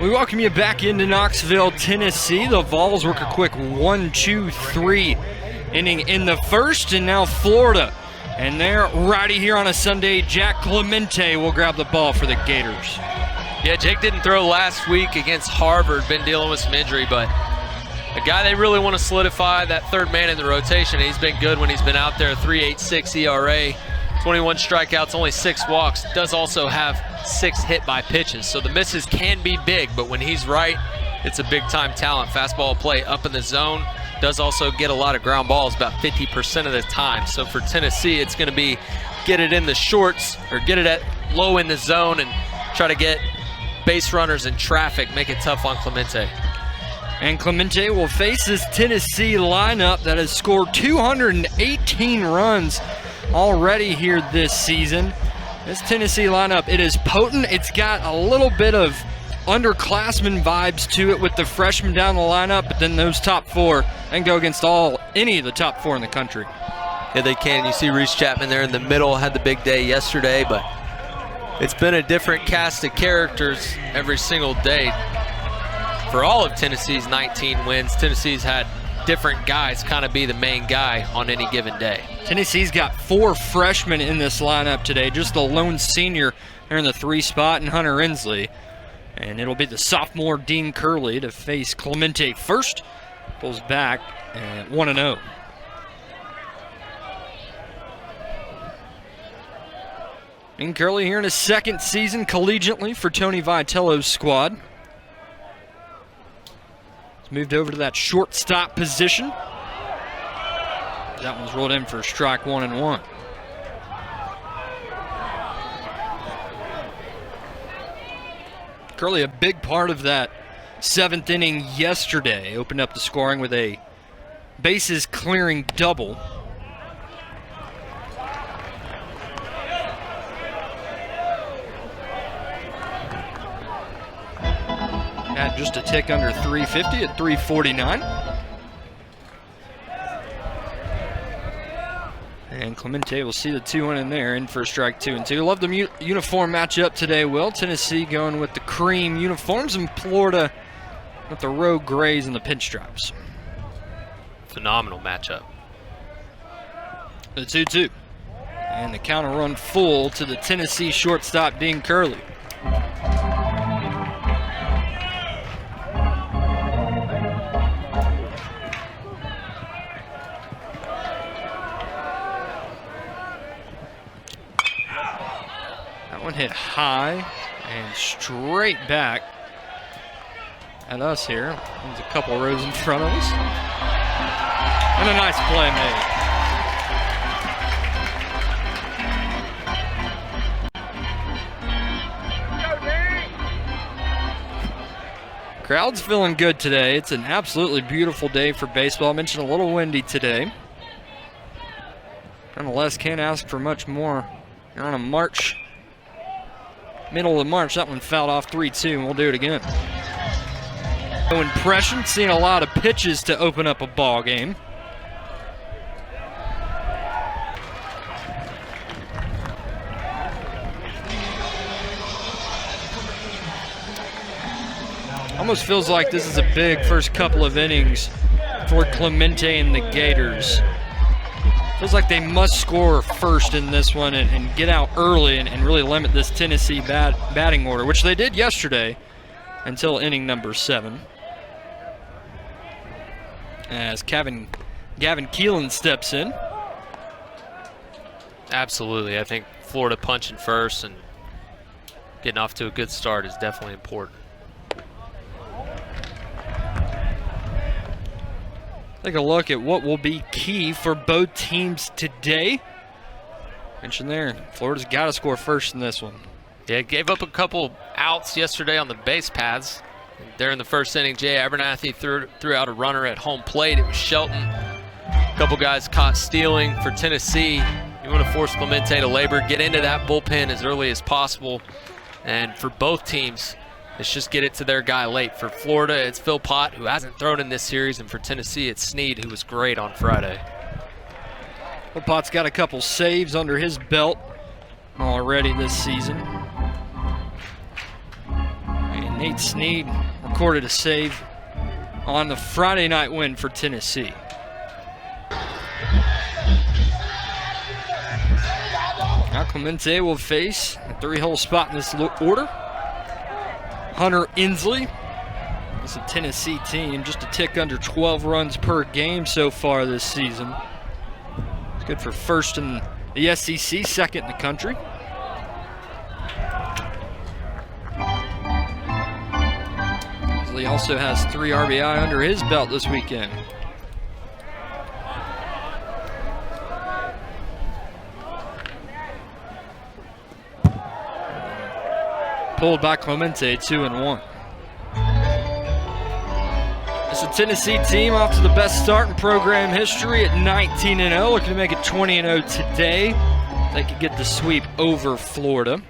We welcome you back into Knoxville, Tennessee. The Vols work a quick 1-2-3 inning in the first, and now Florida. And they're righty here on a Sunday. Jack Clemente will grab the ball for the Gators. Yeah, Jake didn't throw last week against Harvard, been dealing with some injury, but a guy they really want to solidify, that third man in the rotation. He's been good when he's been out there, 3.86 ERA, 21 strikeouts, only 6 walks. Does also have 6 hit by pitches, so the misses can be big, but when he's right, it's a big-time talent. Fastball play up in the zone. Does also get a lot of ground balls, about 50% of the time. So for Tennessee, it's going to be get it in the shorts or get it at low in the zone and try to get base runners in traffic, make it tough on Clemente. And Clemente will face this Tennessee lineup that has scored 218 runs already here this season. This Tennessee lineup, it is potent. It's got a little bit of underclassmen vibes to it with the freshmen down the lineup, but then those top 4 and go against any of the top 4 in the country. Yeah, they can. You see Reese Chapman there in the middle, had the big day yesterday, but it's been a different cast of characters every single day. For all of Tennessee's 19 wins, Tennessee's had different guys kind of be the main guy on any given day. Tennessee's got 4 freshmen in this lineup today, just the lone senior there in the 3 spot, and Hunter Inslee. And it'll be the sophomore Dean Curley to face Clemente first. Pulls back at 1-0. Dean Curley here in his second season collegiately for Tony Vitello's squad. He's moved over to that shortstop position. That one's rolled in for strike 1-1. Curley, a big part of that 7th inning yesterday, opened up the scoring with a bases clearing double. At just a tick under 350 at 349. And Clemente will see the 2-1 in there, in for strike 2-2. Love the uniform matchup today, Will. Tennessee going with the cream uniforms and Florida with the rogue grays and the pinstripes. Phenomenal matchup. The 2-2. And the counter run full to the Tennessee shortstop, Dean Curley. One hit high and straight back at us here. There's a couple rows in front of us. And a nice play made. Crowd's feeling good today. It's an absolutely beautiful day for baseball. I mentioned a little windy today. Nonetheless, can't ask for much more. You're on a March. Middle of March, that one fouled off 3-2, and we'll do it again. No impression, seeing a lot of pitches to open up a ball game. Almost feels like this is a big first couple of innings for Clemente and the Gators. Feels like they must score first in this one and get out early and really limit this Tennessee batting order, which they did yesterday until inning number 7. As Gavin Keelan steps in. Absolutely. I think Florida punching first and getting off to a good start is definitely important. Take a look at what will be key for both teams today. Mentioned there, Florida's got to score first in this one. Yeah, gave up a couple outs yesterday on the base paths. There in the first inning, Jay Abernathy threw out a runner at home plate. It was Shelton. A couple guys caught stealing for Tennessee. You want to force Clemente to labor, get into that bullpen as early as possible. And for both teams, it's just get it to their guy late. For Florida, it's Phil Pott, who hasn't thrown in this series, and for Tennessee, it's Snead, who was great on Friday. Phil Pott's got a couple saves under his belt already this season. And Nate Snead recorded a save on the Friday night win for Tennessee. Now Clemente will face a 3-hole spot in this order. Hunter Inslee. It's a Tennessee team, just a tick under 12 runs per game so far this season. It's good for first in the SEC, second in the country. Inslee also has 3 RBI under his belt this weekend. Pulled by Clemente, 2-1. It's a Tennessee team off to the best start in program history at 19-0, looking to make it 20-0 today. They could get the sweep over Florida.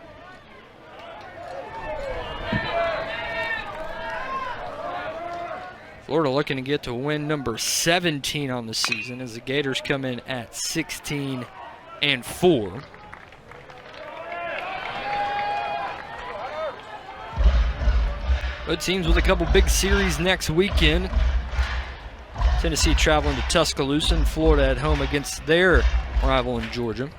Florida looking to get to win number 17 on the season as the Gators come in at 16-4. Both teams with a couple big series next weekend. Tennessee traveling to Tuscaloosa and Florida at home against their rival in Georgia.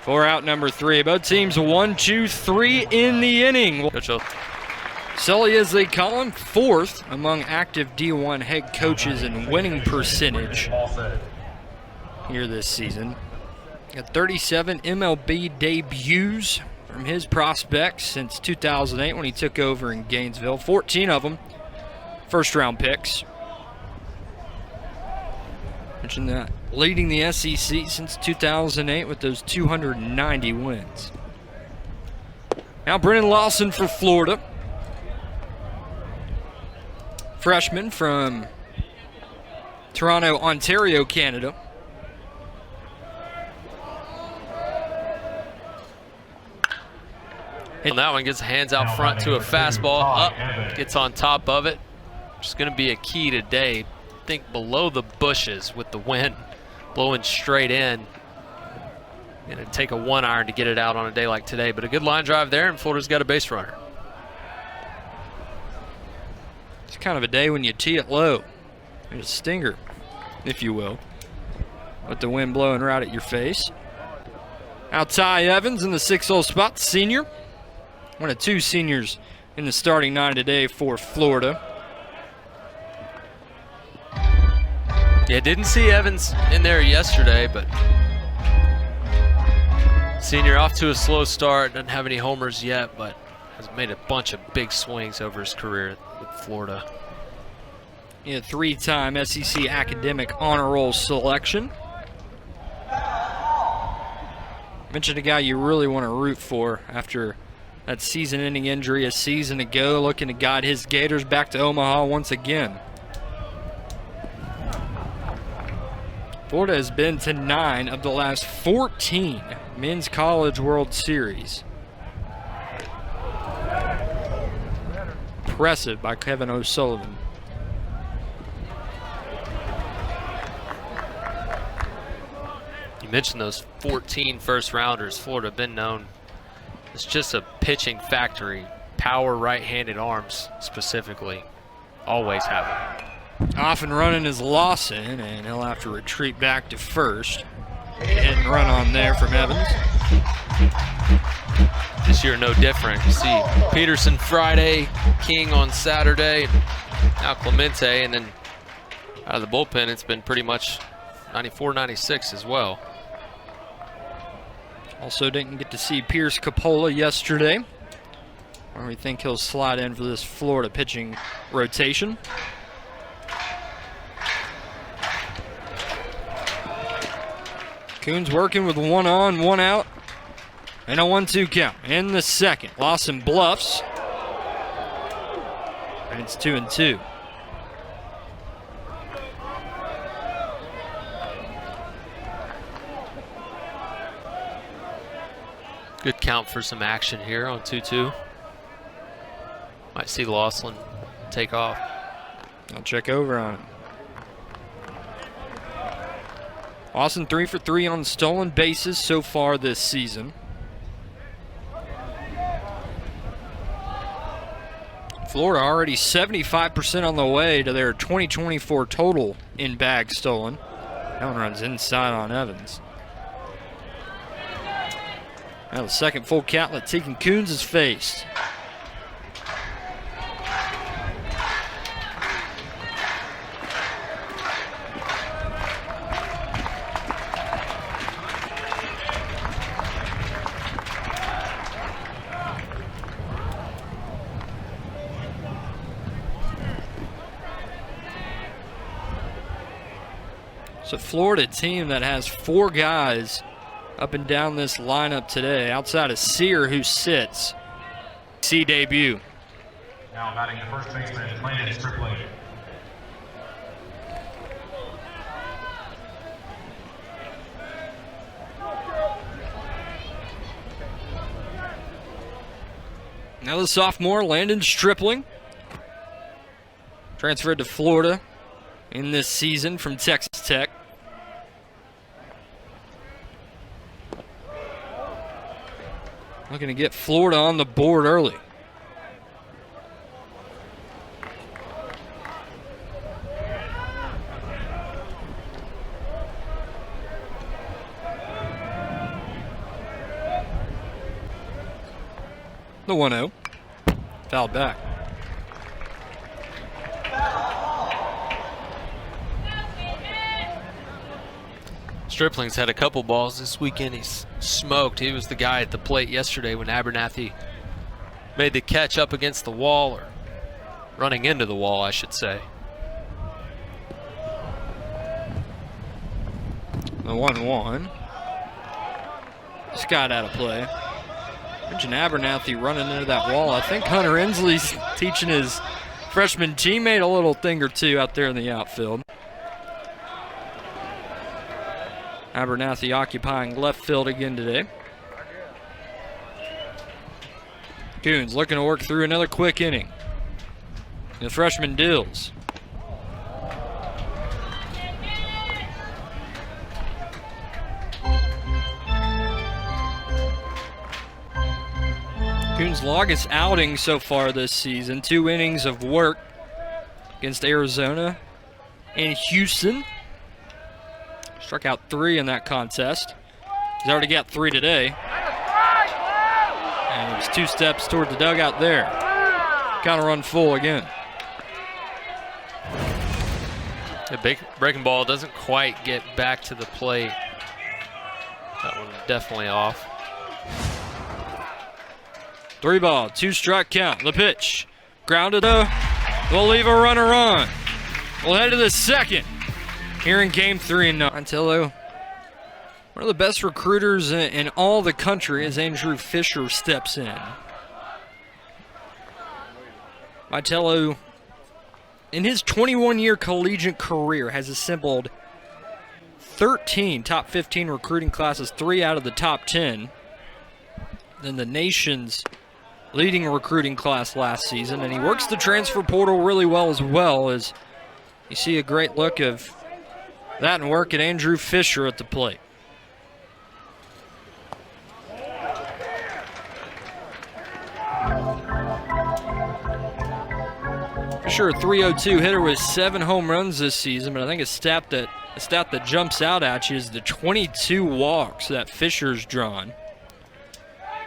For out number 3. Both teams 1, 2, 3 in the inning. Sully, as they call him, 4th among active D1 head coaches in winning percentage here this season. Got 37 MLB debuts from his prospects since 2008 when he took over in Gainesville. 14 of them first-round picks. Mentioned that leading the SEC since 2008 with those 290 wins. Now Brennan Lawson for Florida. Freshman from Toronto, Ontario, Canada. On that one, gets hands out front to a fastball, up, gets on top of it. Just going to be a key today. Think below the bushes with the wind blowing straight in. Going to take a 1-iron to get it out on a day like today, but a good line drive there, and Florida's got a base runner. It's kind of a day when you tee it low. There's a stinger, if you will, with the wind blowing right at your face. Now Ty Evans in the 6-hole spot, senior. One of 2 seniors in the starting 9 today for Florida. Yeah, didn't see Evans in there yesterday, but senior off to a slow start. Doesn't have any homers yet, but has made a bunch of big swings over his career with Florida. Yeah, 3-time SEC academic honor roll selection. Mentioned a guy you really want to root for after that season-ending injury a season ago, looking to guide his Gators back to Omaha once again. Florida has been to 9 of the last 14 Men's College World Series. Impressive by Kevin O'Sullivan. You mentioned those 14 first-rounders. Florida have been known as just a pitching factory. Power right-handed arms specifically. Always have it. Off and running is Lawson, and he'll have to retreat back to first. Hit and run on there from Evans. This year no different. You see Peterson Friday, King on Saturday, now Clemente, and then out of the bullpen it's been pretty much 94, 96 as well. Also didn't get to see Pierce Capola yesterday, where we think he'll slide in for this Florida pitching rotation. Coons working with 1 on, 1 out, and a 1-2 count in the second. Lawson bluffs, and it's 2-2. Good count for some action here on 2-2. Might see Lawson take off. I'll check over on him. Austin 3 for 3 on stolen bases so far this season. Florida already 75% on the way to their 2024 total in bags stolen. That one runs inside on Evans. Now the second full count that Tegan Coons has faced. It's a Florida team that has 4 guys up and down this lineup today, outside of Sear, who sits. See debut. Now batting the first baseman, Landon Stripling. Now the sophomore, Landon Stripling, transferred to Florida in this season from Texas Tech. Looking to get Florida on the board early. The 1-0. Fouled back. Stripling's had a couple balls this weekend. He's smoked. He was the guy at the plate yesterday when Abernathy made the catch up against the wall, or running into the wall, I should say. The 1-1. Scott out of play. Mentioned Abernathy running into that wall. I think Hunter Inslee's teaching his freshman teammate a little thing or two out there in the outfield. Abernathy occupying left field again today. Coons looking to work through another quick inning. The freshman deals. Coons' longest outing so far this season. 2 innings of work against Arizona and Houston. Struck out 3 in that contest. He's already got 3 today. And he was 2 steps toward the dugout there. Kind of run full again. The breaking ball doesn't quite get back to the plate. That one definitely off. 3 ball, 2 strike count. The pitch. Grounded though. We'll leave a runner on. We'll head to the second. Here in game 3 and Montello, one of the best recruiters in all the country as Andrew Fisher steps in. Montello, in his 21-year collegiate career, has assembled 13 top 15 recruiting classes, 3 out of the top 10. Then the nation's leading recruiting class last season, and he works the transfer portal really well as you see a great look of that and work at Andrew Fisher at the plate. Fisher, a .302 hitter with 7 home runs this season, but I think a stat that jumps out at you is the 22 walks that Fisher's drawn.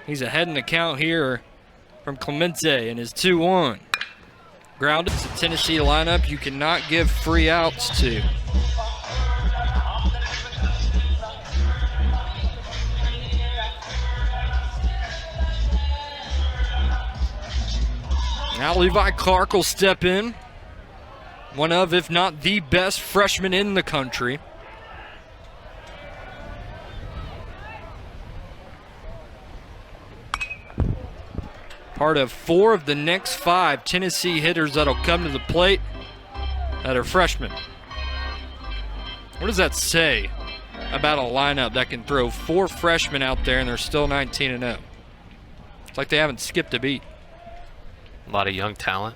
He's ahead in the count here from Clemente in his 2-1. Grounded. It's a Tennessee lineup you cannot give free outs to. Now Levi Clark will step in. One of, if not the best freshman in the country. Part of 4 of the next 5 Tennessee hitters that'll come to the plate that are freshmen. What does that say about a lineup that can throw 4 freshmen out there and they're still 19-0? It's like they haven't skipped a beat. A lot of young talent.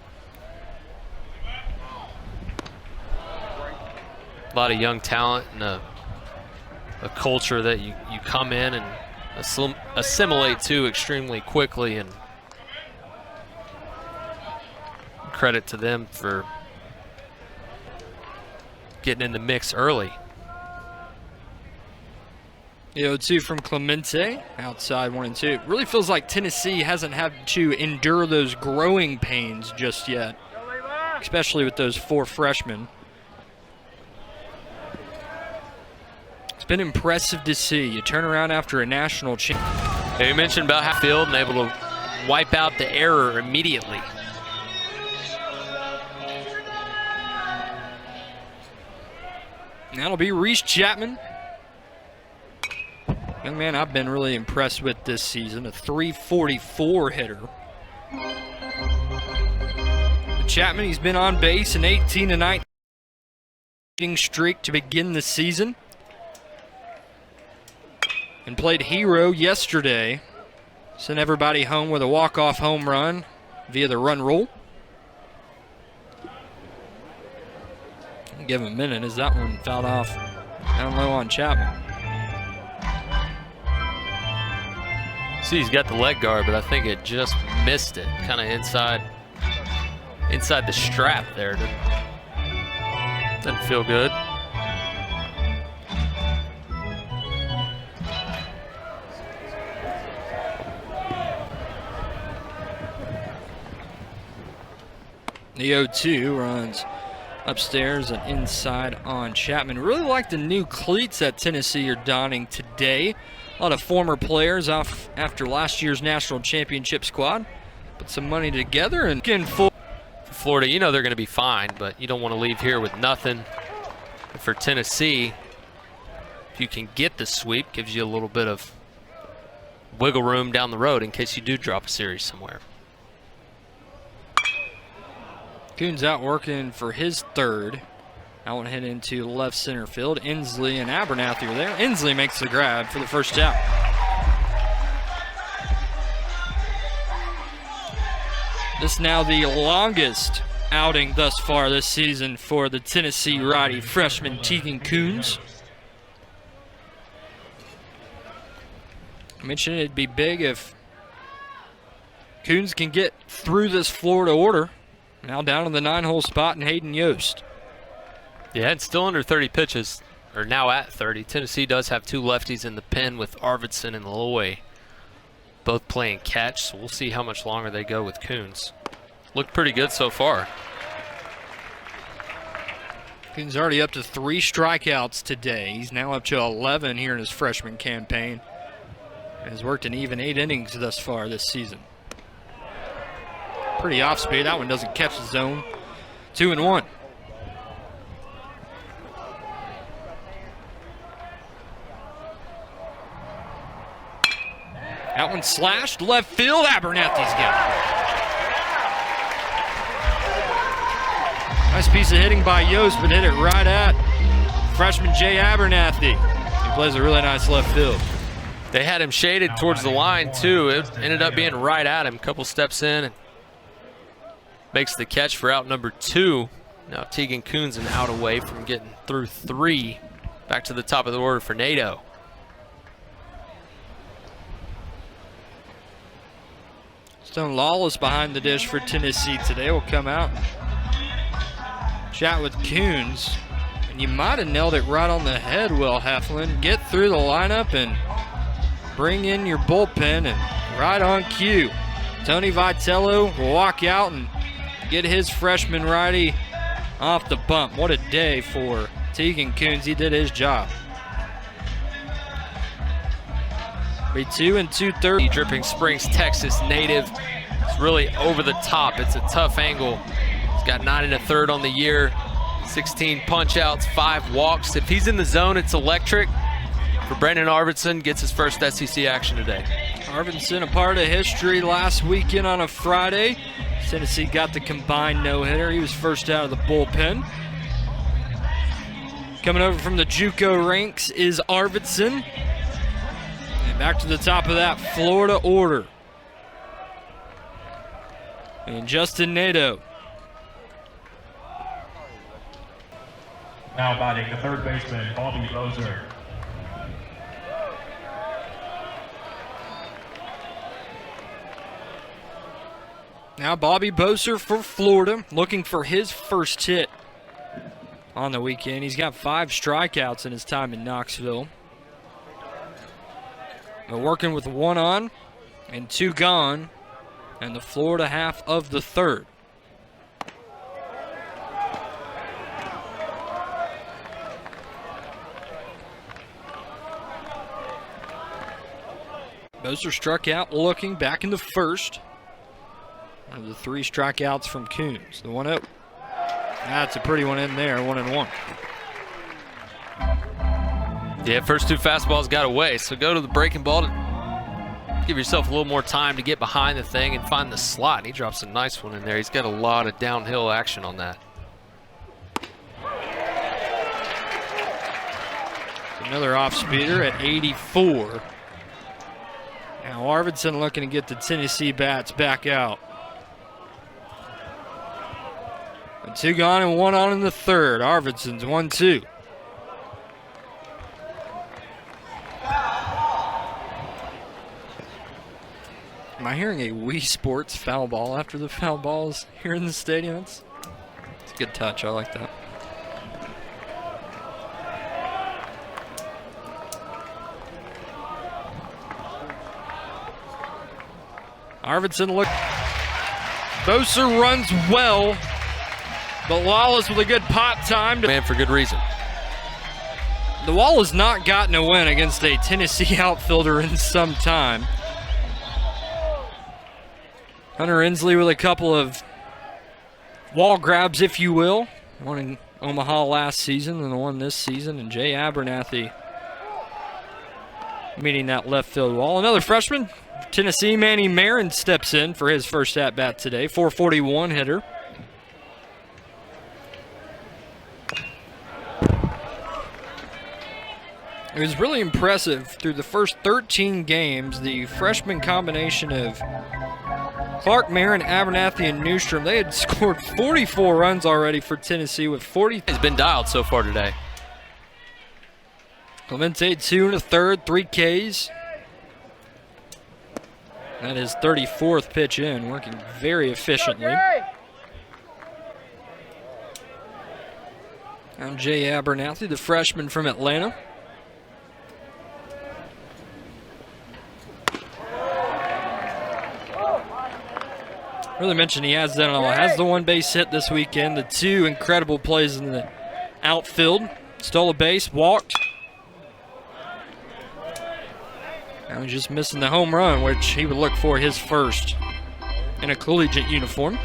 A lot of young talent and a a culture that you come in and assimilate to extremely quickly, and credit to them for getting in the mix early. The 0-2 from Clemente, outside 1-2. It really feels like Tennessee hasn't had to endure those growing pains just yet, especially with those 4 freshmen. It's been impressive to see. You turn around after a national championship. You mentioned about Hatfield and able to wipe out the error immediately. That'll be Reese Chapman. Young man I've been really impressed with this season, a .344 hitter. Chapman, he's been on base an 18-19 streak to begin the season. And played hero yesterday. Sent everybody home with a walk-off home run via the run rule. Give him a minute as that one fouled off down low on Chapman. See, he's got the leg guard, but I think it just missed it. Kind of inside the strap there. Doesn't feel good. The 0-2 runs upstairs and inside on Chapman. Really like the new cleats that Tennessee are donning today. A lot of former players off after last year's national championship squad. Put some money together and getting full. For Florida, you know they're going to be fine, but you don't want to leave here with nothing. For Tennessee, if you can get the sweep, gives you a little bit of wiggle room down the road in case you do drop a series somewhere. Coons out working for his third. That one hit into left center field. Inslee and Abernathy are there. Inslee makes the grab for the first out. This is now the longest outing thus far this season for the Tennessee righty freshman Tegan Coons. I mentioned it'd be big if Coons can get through this Florida order. Now down in the 9-hole spot in Hayden Yost. Yeah, it's still under 30 pitches, or now at 30. Tennessee does have 2 lefties in the pen with Arvidsson and Lowe both playing catch, so we'll see how much longer they go with Coons. Looked pretty good so far. Coons already up to 3 strikeouts today. He's now up to 11 here in his freshman campaign. And has worked in even 8 innings thus far this season. Pretty off speed. That one doesn't catch the zone. 2-1. That one slashed left field. Abernathy's got it. Nice piece of hitting by Yost, but hit it right at freshman Jay Abernathy. He plays a really nice left field. They had him shaded towards the line too. It ended up being right at him. Couple steps in and makes the catch for out number 2. Now Tegan Coons an out away from getting through 3. Back to the top of the order for Nato. Stone Lawless behind the dish for Tennessee today. Will come out, chat with Coons, and you might have nailed it right on the head, Will Heflin. Get through the lineup and bring in your bullpen, and right on cue, Tony Vitello will walk out and get his freshman righty off the bump. What a day for Tegan Coons. He did his job. Be 2 2/3. Dripping Springs, Texas native. It's really over the top. It's a tough angle. He's got 9 1/3 on the year, 16 punch outs, 5 walks. If he's in the zone, it's electric. For Brandon Arvidsson, gets his first SEC action today. Arvidsson, a part of history last weekend on a Friday. Tennessee got the combined no-hitter. He was first out of the bullpen. Coming over from the JUCO ranks is Arvidsson. And back to the top of that Florida order. And Justin Nato. Now batting the third baseman, Bobby Moser. Now Bobby Boser for Florida, looking for his first hit on the weekend. He's got 5 strikeouts in his time in Knoxville. They're working with 1 on and 2 gone, and the Florida half of the 3rd. Boser struck out, looking back in the 1st. One of the 3 strikeouts from Coons. The 1-0. That's a pretty one in there, 1-1. Yeah, first 2 fastballs got away, so go to the breaking ball to give yourself a little more time to get behind the thing and find the slot. He drops a nice one in there. He's got a lot of downhill action on that. Another off-speeder at 84. Now Arvidsson looking to get the Tennessee bats back out. And 2 gone and 1 on in the 3rd. Arvidsson's 1-2. Am I hearing a Wii Sports foul ball after the foul balls here in the stadium? It's a good touch. I like that. Arvidsson look. Boser runs well, but Lawless with a good pop time. Man, for good reason. The Wall has not gotten a win against a Tennessee outfielder in some time. Hunter Inslee with a couple of wall grabs, if you will. One in Omaha last season and the one this season. And Jay Abernathy meeting that left field wall. Another freshman, Tennessee, Manny Marin steps in for his first at-bat today. 441 hitter. It was really impressive through the first 13 games. The freshman combination of Clark, Marin, Abernathy, and Newstrom, they had scored 44 runs already for Tennessee with 40. It's been dialed so far today. Clemente 2 1/3, 3 Ks. That is 34th pitch in, working very efficiently. Now Jay Abernathy, the freshman from Atlanta. Really mentioned he has the 1 base hit this weekend, the 2 incredible plays in the outfield. Stole a base, walked. Now he's just missing the home run, which he would look for his first in a collegiate uniform.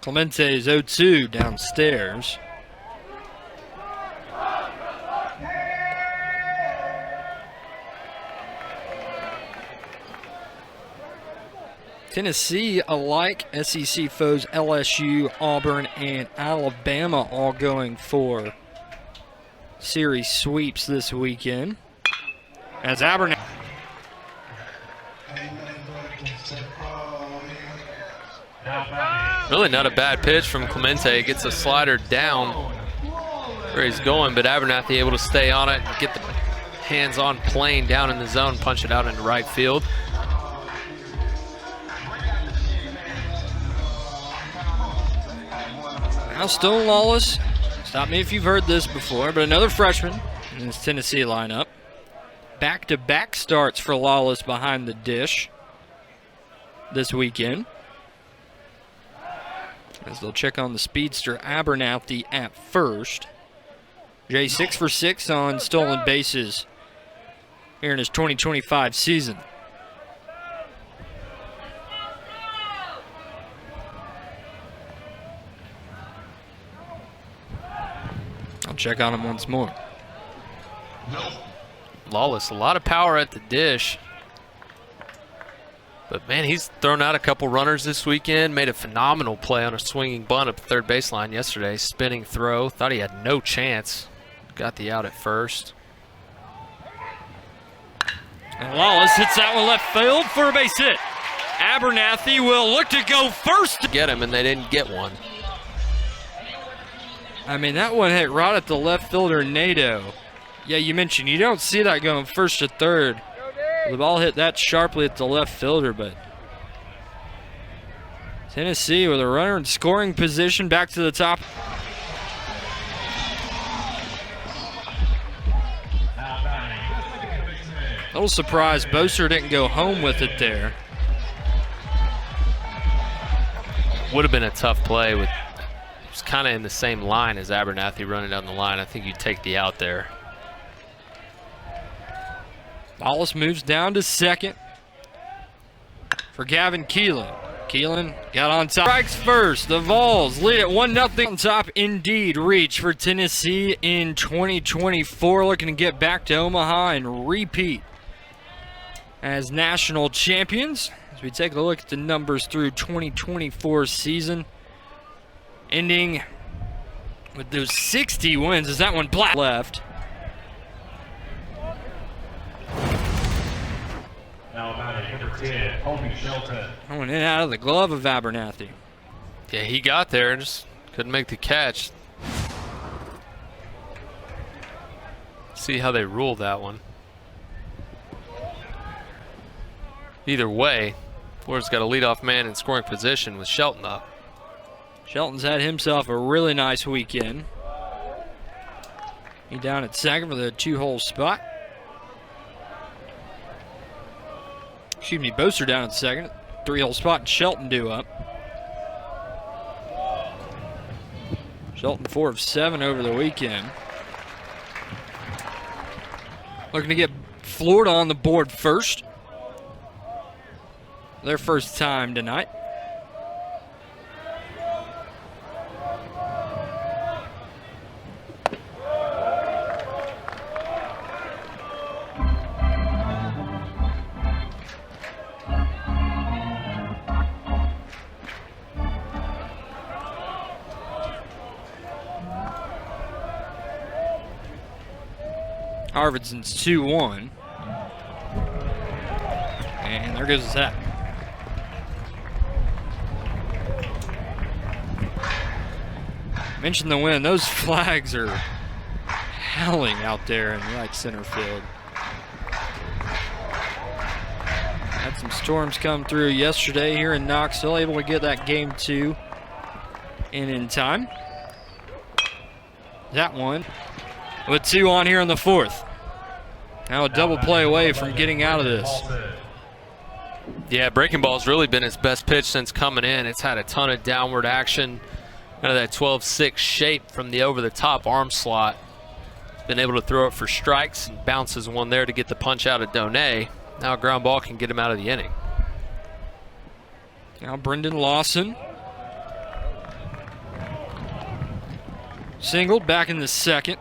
Clemente is 0-2 downstairs. Tennessee, alike SEC foes LSU, Auburn, and Alabama all going for series sweeps this weekend. As Abernathy. Really not a bad pitch from Clemente. Gets a slider down where he's going, but Abernathy able to stay on it and get the hands-on plane down in the zone, punch it out into right field. Now Stone Lawless, stop me if you've heard this before, but another freshman in this Tennessee lineup. Back-to-back starts for Lawless behind the dish this weekend, as they'll check on the speedster Abernathy at first. Jay 6 for 6 on stolen bases here in his 2025 season. I'll check on him once more. Lawless, a lot of power at the dish. But, man, he's thrown out a couple runners this weekend. Made a phenomenal play on a swinging bunt up the third baseline yesterday. Spinning throw. Thought he had no chance. Got the out at first. And Lawless hits that one left field for a base hit. Abernathy will look to go first. Get him, and they didn't get one. I mean, that one hit right at the left fielder, Nadeau. Yeah, you mentioned you don't see that going first to third. The ball hit that sharply at the left fielder, but Tennessee with a runner in scoring position back to the top. A little surprised Boser didn't go home with it there. Would have been a tough play. It was kind of in the same line as Abernathy running down the line. I think you'd take the out there. Wallace moves down to second for Gavin Keelan. Keelan got on top. Strikes first. The Vols lead at 1-0 on top. Indeed, reach for Tennessee in 2024. Looking to get back to Omaha and repeat as national champions. As we take a look at the numbers through 2024 season, ending with those 60 wins. Is that one black left? Now batting number 10, Colby Shelton. Going in and out of the glove of Abernathy. Yeah, he got there, just couldn't make the catch. See how they rule that one. Either way, Florida's got a leadoff man in scoring position with Shelton up. Shelton's had himself a really nice weekend. He down at second for the 2-hole spot. Excuse me, Boser down at second. 3-hole spot and Shelton due up. Shelton 4 of 7 over the weekend. Looking to get Florida on the board first. Their first time tonight. Arvidsson's 2-1. And there goes his hat. Mentioned the win. Those flags are howling out there in right center field. Had some storms come through yesterday here in Knoxville. Able to get that game 2 in time. That one with 2 on here in the 4th. Now a double play away from getting out of this. Yeah, breaking ball's really been his best pitch since coming in. It's had a ton of downward action. Kind of that 12-6 shape from the over-the-top arm slot. Been able to throw it for strikes and bounces one there to get the punch out of Donay. Now a ground ball can get him out of the inning. Now Brendan Lawson. Singled back in the second.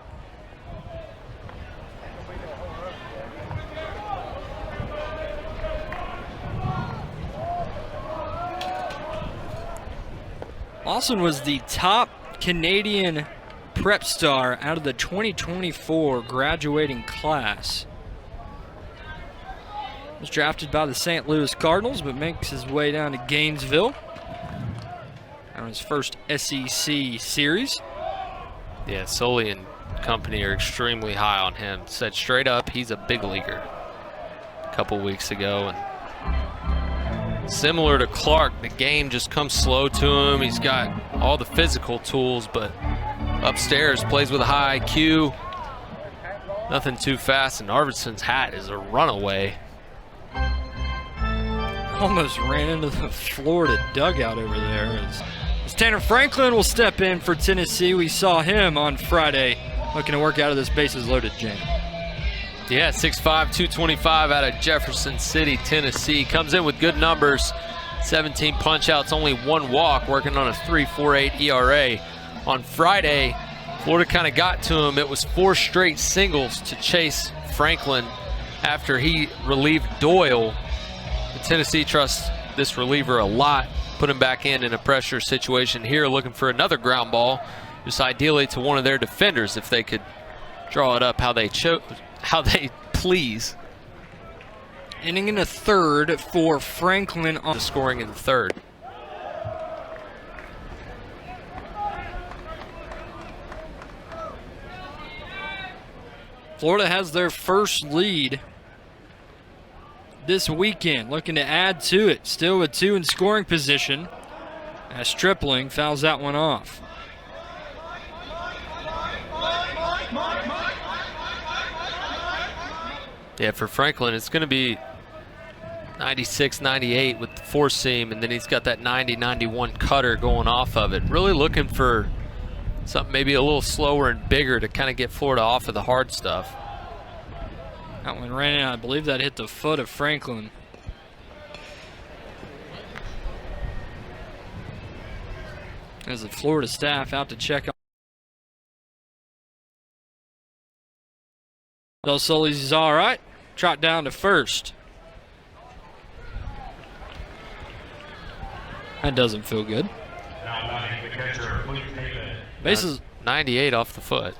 Lawson was the top Canadian prep star out of the 2024 graduating class. Was drafted by the St. Louis Cardinals, but makes his way down to Gainesville on his first SEC series. Yeah, Sully and company are extremely high on him. Said straight up, he's a big leaguer a couple weeks ago. And similar to Clark, the game just comes slow to him. He's got all the physical tools, but upstairs plays with a high IQ. Nothing too fast, and Arvidsson's hat is a runaway. Almost ran into the Florida dugout over there. As Tanner Franklin will step in for Tennessee. We saw him on Friday looking to work out of this bases loaded jam. Yeah, 6'5", 225 out of Jefferson City, Tennessee. Comes in with good numbers. 17 punch-outs, only 1 walk, working on a 3.48 ERA. On Friday, Florida kind of got to him. It was 4 straight singles to chase Franklin after he relieved Doyle. The Tennessee trusts this reliever a lot. Put him back in a pressure situation here, looking for another ground ball, just ideally to one of their defenders if they could draw it up how they please. Inning in the 3rd for Franklin on the scoring in the 3rd. Florida has their first lead this weekend, looking to add to it. Still with 2 in scoring position as Stripling fouls that one off. Yeah, for Franklin, it's going to be 96, 98 with the 4-seam, and then he's got that 90, 91 cutter going off of it. Really looking for something maybe a little slower and bigger to kind of get Florida off of the hard stuff. That one ran in. I believe that hit the foot of Franklin. As the Florida staff out to check on. Del Solis is all right. Trot down to first. That doesn't feel good. Now batting the catcher, Luke Haven. Bases 98 off the foot.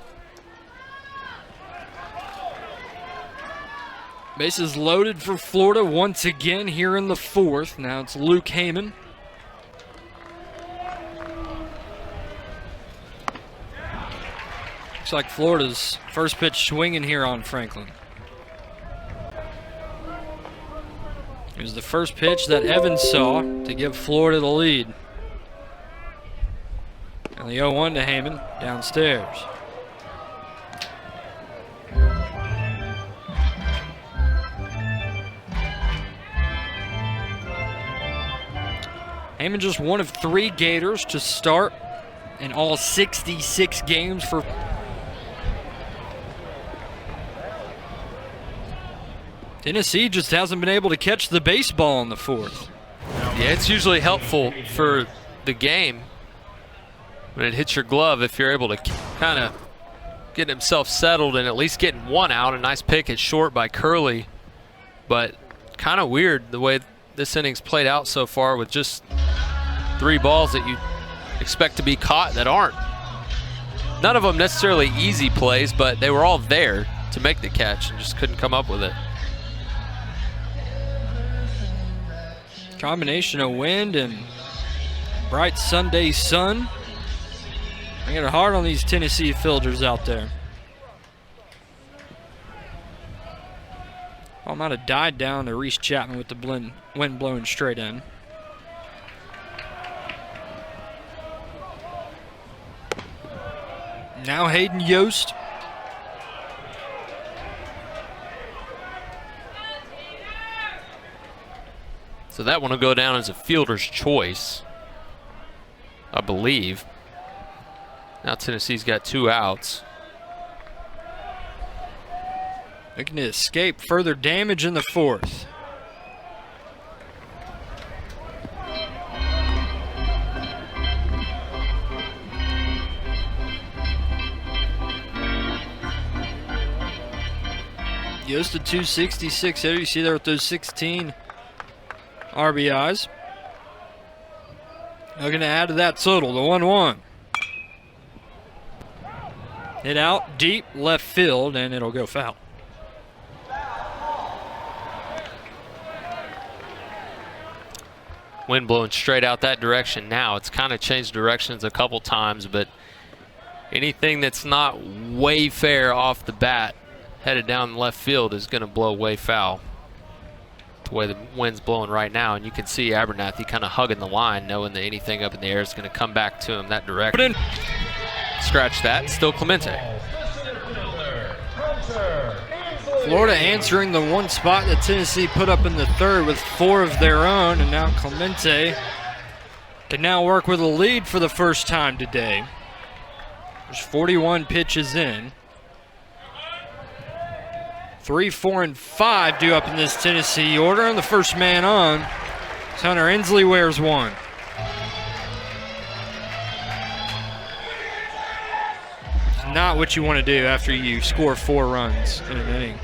Bases loaded for Florida once again here in the 4th. Now it's Luke Heyman. Looks like Florida's first pitch swinging here on Franklin. It was the first pitch that Evans saw to give Florida the lead. And the 0-1 to Heyman downstairs. Heyman just one of 3 Gators to start in all 66 games for. Tennessee just hasn't been able to catch the baseball in the 4th. Yeah, it's usually helpful for the game when it hits your glove if you're able to kind of get himself settled and at least getting 1 out. A nice pick at short by Curley, but kind of weird the way this inning's played out so far with just 3 balls that you expect to be caught that aren't. None of them necessarily easy plays, but they were all there to make the catch and just couldn't come up with it. Combination of wind and bright Sunday sun. I get it hard on these Tennessee fielders out there. I might have died down to Reese Chapman with the wind blowing straight in. Now Hayden Yost. So that one will go down as a fielder's choice, I believe. Now Tennessee's got 2 outs. Looking to escape further damage in the 4th. Yost a 266 hitter. You see there with those 16 RBIs. Looking to add to that total, the 1-1. Hit out deep left field, and it'll go foul. Wind blowing straight out that direction now. It's kind of changed directions a couple times, but anything that's not way fair off the bat headed down left field is going to blow way foul. The way the wind's blowing right now, and you can see Abernathy kind of hugging the line, knowing that anything up in the air is going to come back to him that direction. Scratch that. Still Clemente. Florida answering the one spot that Tennessee put up in the 3rd with 4 of their own, and now Clemente can now work with a lead for the first time today. There's 41 pitches in. 3, 4, and 5 due up in this Tennessee order, and the first man on is Hunter Inslee wears 1. It's not what you want to do after you score 4 runs in an inning.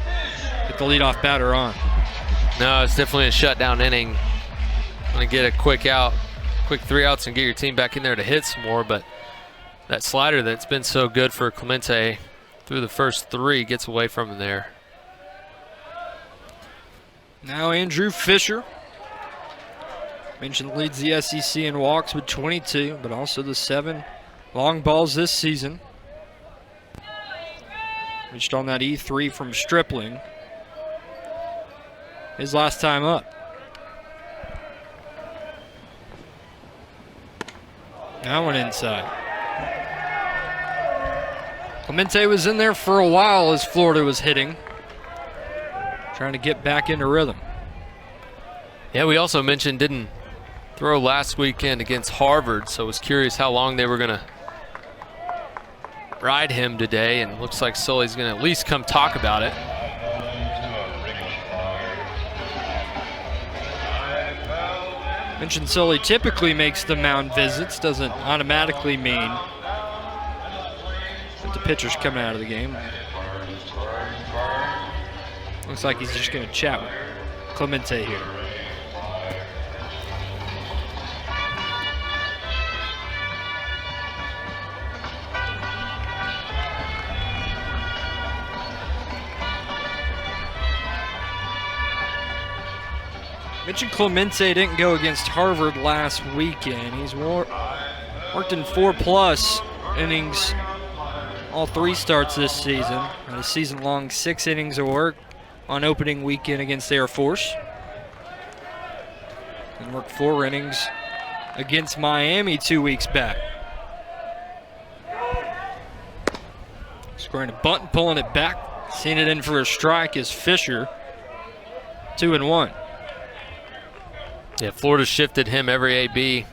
Get the leadoff batter on. No, it's definitely a shutdown inning. Going to get a quick out, quick 3 outs and get your team back in there to hit some more, but that slider that's been so good for Clemente through the first 3 gets away from him there. Now Andrew Fisher. Mentioned leads the SEC in walks with 22, but also the 7 long balls this season. Reached on that E3 from Stripling. His last time up. That one inside. Clemente was in there for a while as Florida was hitting. Trying to get back into rhythm. Yeah, we also mentioned didn't throw last weekend against Harvard, so I was curious how long they were going to ride him today, and it looks like Sully's going to at least come talk about it. Mentioned Sully typically makes the mound visits, doesn't automatically mean that the pitcher's coming out of the game. Looks like he's just going to chat with Clemente here. Mentioned Clemente didn't go against Harvard last weekend. He's worked in 4+ innings all 3 starts this season. Had a season-long 6 innings of work on opening weekend against Air Force. And worked 4 innings against Miami 2 weeks back. Scoring a bunt and pulling it back. Seeing it in for a strike is Fisher. 2-1. Yeah, Florida shifted him every AB.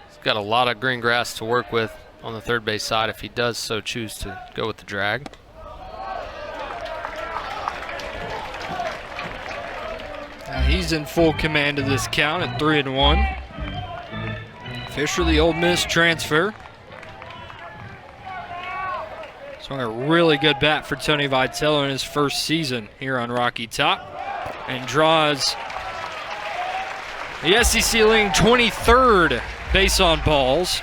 He's got a lot of green grass to work with on the third base side if he does so choose to go with the drag. He's in full command of this count at 3-1. Fisher, the Ole Miss transfer. Swung a really good bat for Tony Vitello in his first season here on Rocky Top, and draws the SEC leading 23rd base on balls.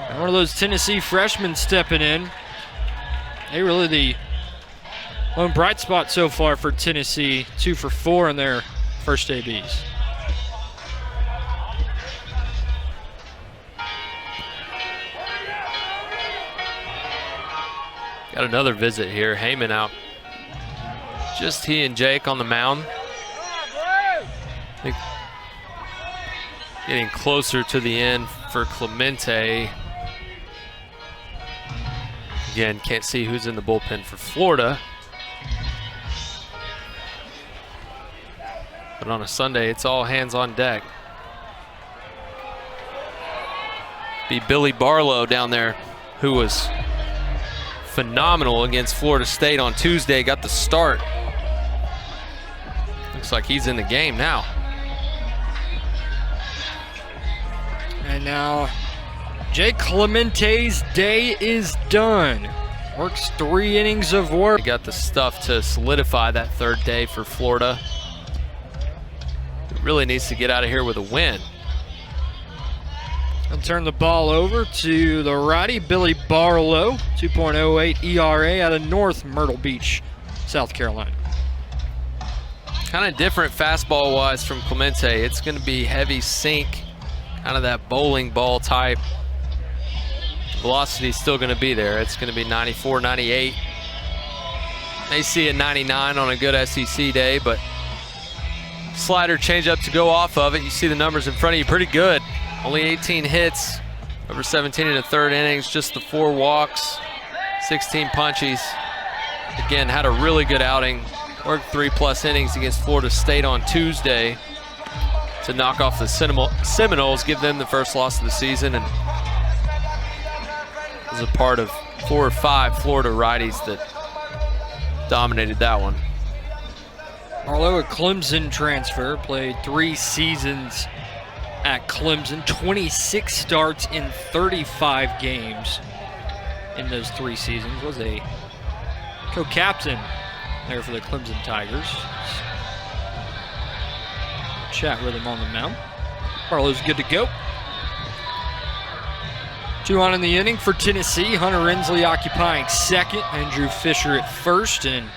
And one of those Tennessee freshmen stepping in. They really the lone bright spot so far for Tennessee. 2 for 4 in their first ABs. Got another visit here. Heyman out. Just he and Jake on the mound. I think getting closer to the end for Clemente. Again, can't see who's in the bullpen for Florida. But on a Sunday, it's all hands on deck. Be Billy Barlow down there, who was phenomenal against Florida State on Tuesday, got the start. Looks like he's in the game now. And now Jake Clemente's day is done. Works 3 innings of work. He got the stuff to solidify that third day for Florida. It really needs to get out of here with a win. I'll turn the ball over to the righty, Billy Barlow, 2.08 ERA out of North Myrtle Beach, South Carolina. Kind of different fastball-wise from Clemente. It's going to be heavy sink, kind of that bowling ball type. Velocity's still going to be there. It's going to be 94, 98. May see a 99 on a good SEC day, but slider changeup to go off of it. You see the numbers in front of you, pretty good. Only 18 hits, over 17 in the third innings, just the 4 walks, 16 punchies. Again, had a really good outing. Worked 3+ innings against Florida State on Tuesday to knock off the Seminoles, give them the first loss of the season, and was a part of 4 or 5 Florida righties that dominated that one. Barlow, a Clemson transfer, played 3 seasons at Clemson, 26 starts in 35 games in those 3 seasons. Was a co-captain there for the Clemson Tigers. Chat with him on the mound. Barlow's good to go. 2 on in the inning for Tennessee. Hunter Rensley occupying second. Andrew Fisher at first. And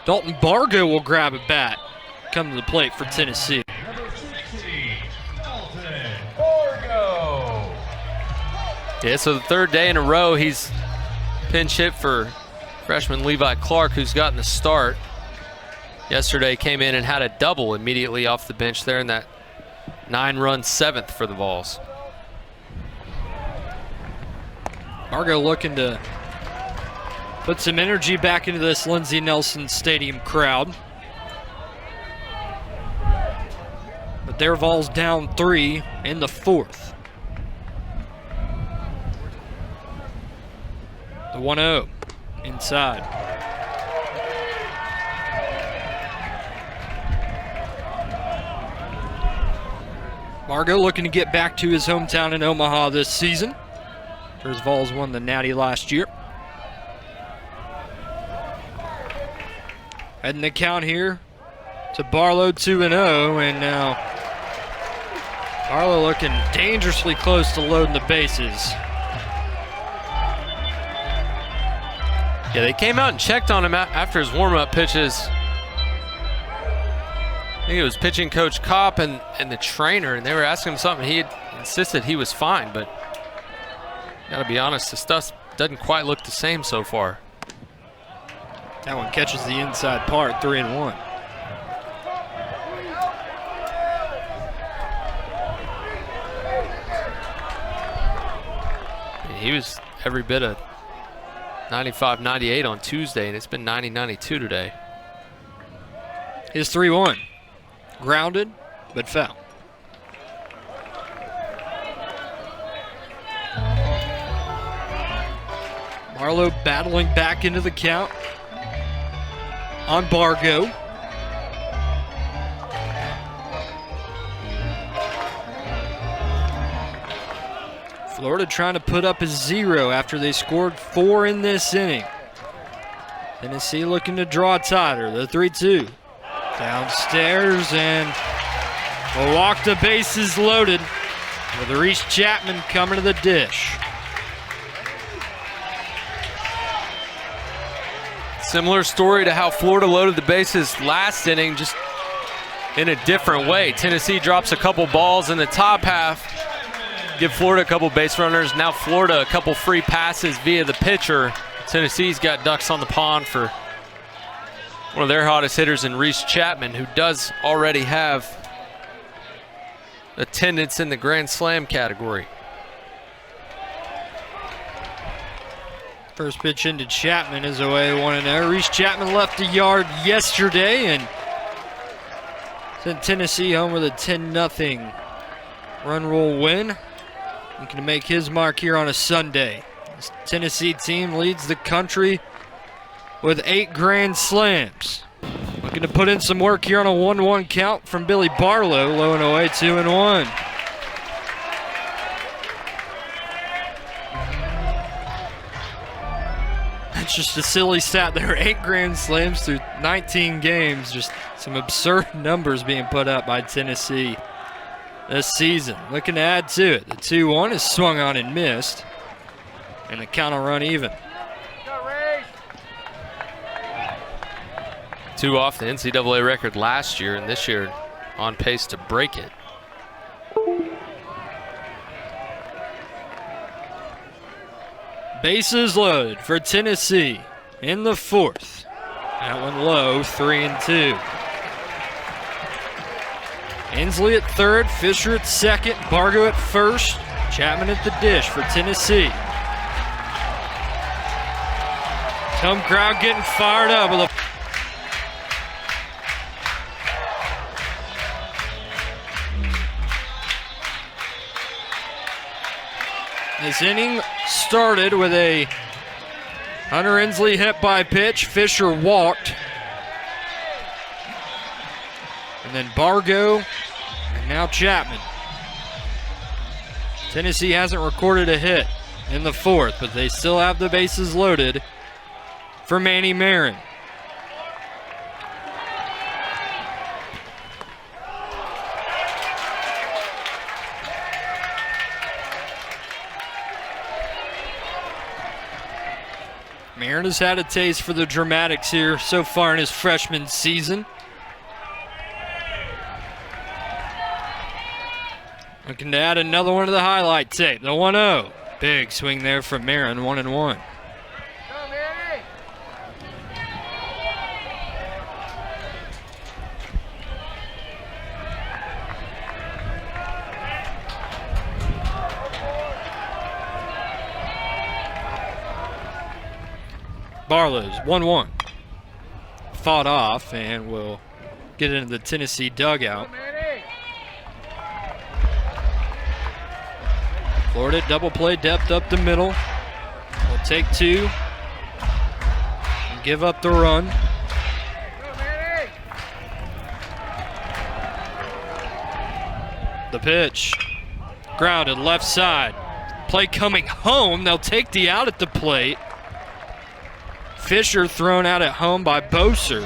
Dalton Bargo will grab a bat, come to the plate for Tennessee. Number 60, Dalton Bargo. Yeah, so the third day in a row he's pinch hit for freshman Levi Clark, who's gotten the start. Yesterday came in and had a double immediately off the bench there in that 9-run 7th for the Vols. Bargo looking to put some energy back into this Lindsey Nelson Stadium crowd. But their Vols down 3 in the 4th. The 1-0 inside. Bargo looking to get back to his hometown in Omaha this season. His Vols won the Natty last year. Heading the count here to Barlow 2-0, and now Barlow looking dangerously close to loading the bases. Yeah, they came out and checked on him after his warm-up pitches. I think it was pitching coach Kopp and the trainer, and they were asking him something. He had insisted he was fine, but gotta be honest, the stuff doesn't quite look the same so far. That one catches the inside part, 3-1. He was every bit of 95, 98 on Tuesday, and it's been 90, 92 today. His 3-1. Grounded, but foul. Barlow battling back into the count on Bargo. Florida trying to put up a 0 after they scored 4 in this inning. Tennessee looking to draw tighter, the 3-2. Downstairs, and a walk to bases loaded with Reese Chapman coming to the dish. Similar story to how Florida loaded the bases last inning, just in a different way. Tennessee drops a couple balls in the top half, give Florida a couple base runners. Now Florida a couple free passes via the pitcher. Tennessee's got ducks on the pond for one of their hottest hitters in Reese Chapman, who does already have attendance in the Grand Slam category. First pitch into Chapman is away 1-0. Reese Chapman left the yard yesterday and sent Tennessee home with a 10-0 run rule win. Looking to make his mark here on a Sunday. This Tennessee team leads the country with 8 grand slams. Looking to put in some work here on a 1-1 count from Billy Barlow, low and away, 2-1. That's just a silly stat there. 8 grand slams through 19 games. Just some absurd numbers being put up by Tennessee this season. Looking to add to it. The 2-1 is swung on and missed, and the count will run even. 2 off the NCAA record last year, and this year on pace to break it. Bases loaded for Tennessee in the 4th. That one low, 3-2. Inslee at 3rd, Fisher at 2nd, Bargo at 1st, Chapman at the dish for Tennessee. Home crowd getting fired up with a This inning started with a Hunter Inslee hit by pitch. Fisher walked. And then Bargo, and now Chapman. Tennessee hasn't recorded a hit in the 4th, but they still have the bases loaded for Manny Marin. Marin has had a taste for the dramatics here so far in his freshman season. Looking to add another one to the highlight tape. The 1-0. Big swing there from Marin, 1-1. Barlow's 1-1. Fought off and will get into the Tennessee dugout. Florida double play depth up the middle. Will take two and give up the run. The pitch. Grounded left side. Play coming home. They'll take the out at the plate. Fisher thrown out at home by Boser.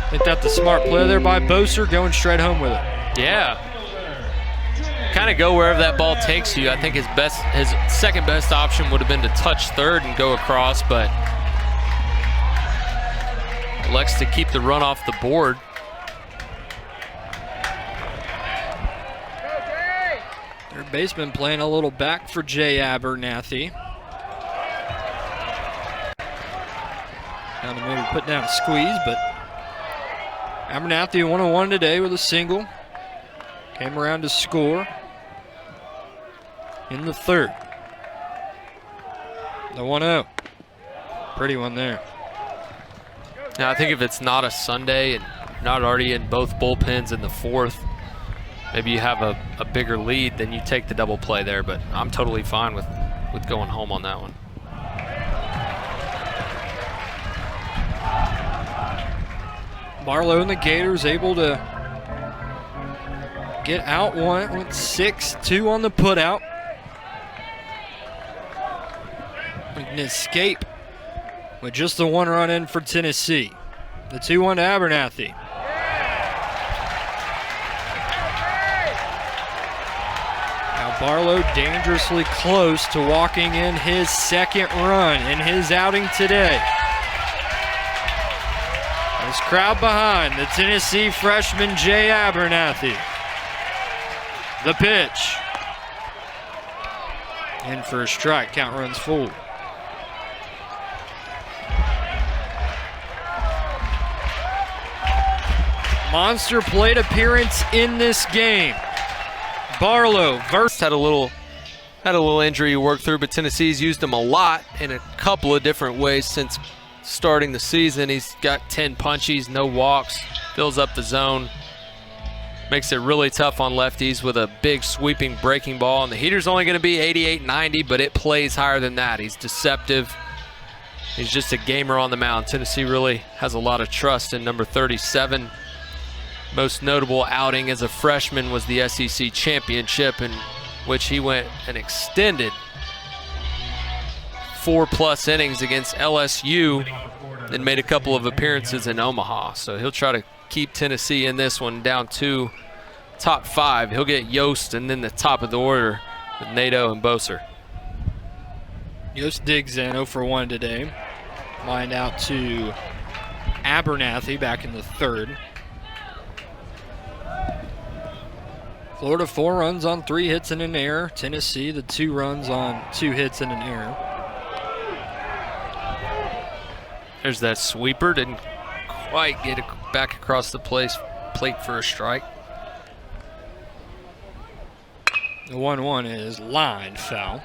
I think that's the smart play there by Boser, going straight home with it. Yeah. Kind of go wherever that ball takes you. I think his second best option would have been to touch third and go across, but elects to keep the run off the board. Third baseman playing a little back for Jay Abernathy. Down to maybe put down a squeeze, but Abernathy 1-1 today with a single. Came around to score in the third. The 1-0. Pretty one there. Now I think if it's not a Sunday and not already in both bullpens in the fourth, maybe you have a bigger lead, then you take the double play there, but I'm totally fine with going home on that one. Barlow and the Gators able to get out one. Went 6-2 on the putout. An escape with just the one run in for Tennessee. The 2-1 to Abernathy. Now Barlow dangerously close to walking in his second run in his outing today. This crowd behind the Tennessee freshman Jay Abernathy. The pitch. In for a strike, count runs full. Monster plate appearance in this game. Barlow versus had a little injury to work through, but Tennessee's used him a lot in a couple of different ways since starting the season. He's got 10 punchies, no walks, fills up the zone, makes it really tough on lefties with a big sweeping breaking ball. And the heater's only going to be 88, 90, but it plays higher than that. He's deceptive. He's just a gamer on the mound. Tennessee really has a lot of trust in number 37. Most notable outing as a freshman was the SEC championship, in which he went an extended 4+ innings against LSU and made a couple of appearances in Omaha. So he'll try to keep Tennessee in this one down to top 5. He'll get Yost and then the top of the order with Nato and Boser. Yost digs in 0 for 1 today. Lined out to Abernathy back in the third. Florida 4 runs on 3 hits and an error. Tennessee the 2 runs on 2 hits and an error. There's that sweeper, didn't quite get it back across the plate for a strike. The 1-1 is line foul.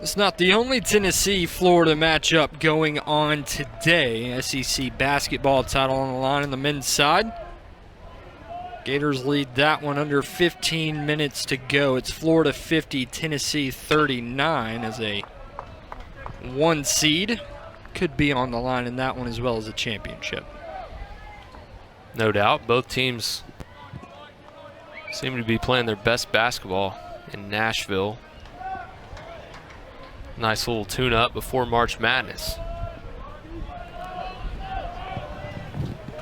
It's not the only Tennessee-Florida matchup going on today. SEC basketball title on the line on the men's side. Gators lead that one under 15 minutes to go. It's Florida 50, Tennessee 39 as a 1 seed. Could be on the line in that one as well as a championship. No doubt. Both teams seem to be playing their best basketball in Nashville. Nice little tune-up before March Madness.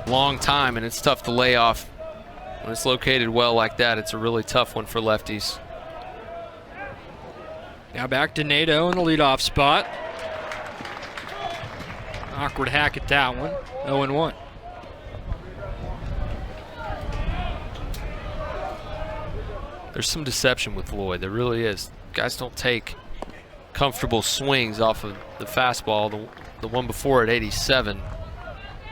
Long time, and it's tough to lay off When it's located well like that, it's a really tough one for lefties. Now back to Nato in the leadoff spot. Awkward hack at that one. 0-1. There's some deception with Lloyd. There really is. Guys don't take comfortable swings off of the fastball. The one before at 87,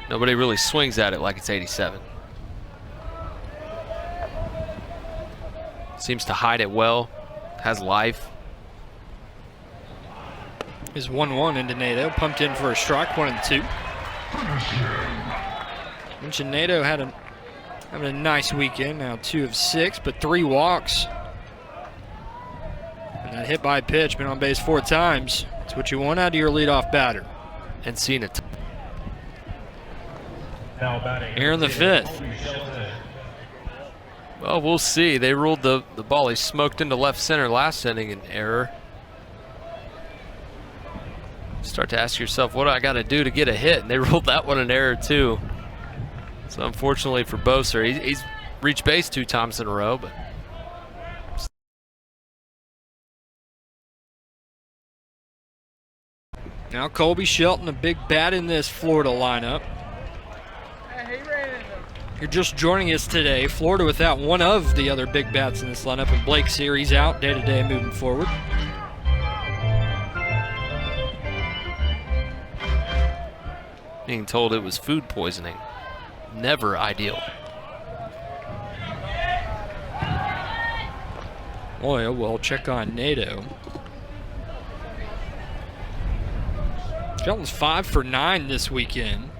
nobody really swings at it like it's 87. Seems to hide it well. Has life. Is 1-1 into Nato. Pumped in for a strike. 1-2. Mentioned Nato having a nice weekend. Now 2 of 6, but 3 walks. And that hit by pitch, been on base 4 times. That's what you want out of your leadoff batter. And seen it. Now batting. Here in the 5th. Well, we'll see. They ruled the ball he smoked into left center last inning an error. Start to ask yourself, what do I got to do to get a hit? And they ruled that one an error too. So unfortunately for Boser, he's reached base 2 times in a row, but now Colby Shelton, a big bat in this Florida lineup. You're just joining us today. Florida without one of the other big bats in this lineup, and Blake Series out day-to-day moving forward. being told it was food poisoning. Never ideal. Boy, we'll check on Nato. Shelton's 5 for 9 this weekend.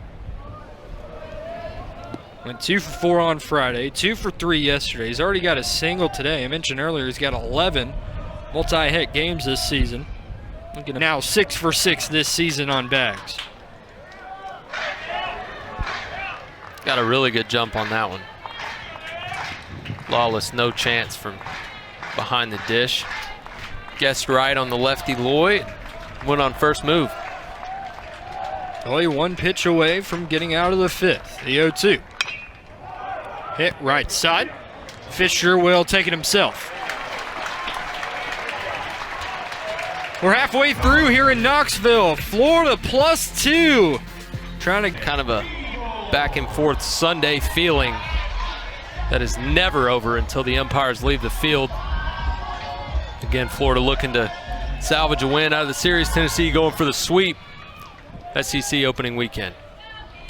Went 2 for 4 on Friday, 2 for 3 yesterday. He's already got a single today. I mentioned earlier he's got 11 multi-hit games this season. Looking at now 6 for 6 this season on bags. Got a really good jump on that one. Lawless, no chance from behind the dish. Guessed right on the lefty Lloyd. Went on first move. Only one pitch away from getting out of the 5th. The 0-2. Hit right side. Fisher will take it himself. We're halfway through here in Knoxville. Florida +2. Trying to Kind of a back and forth Sunday feeling that is never over until the umpires leave the field. Again, Florida looking to salvage a win out of the series. Tennessee going for the sweep. SEC opening weekend.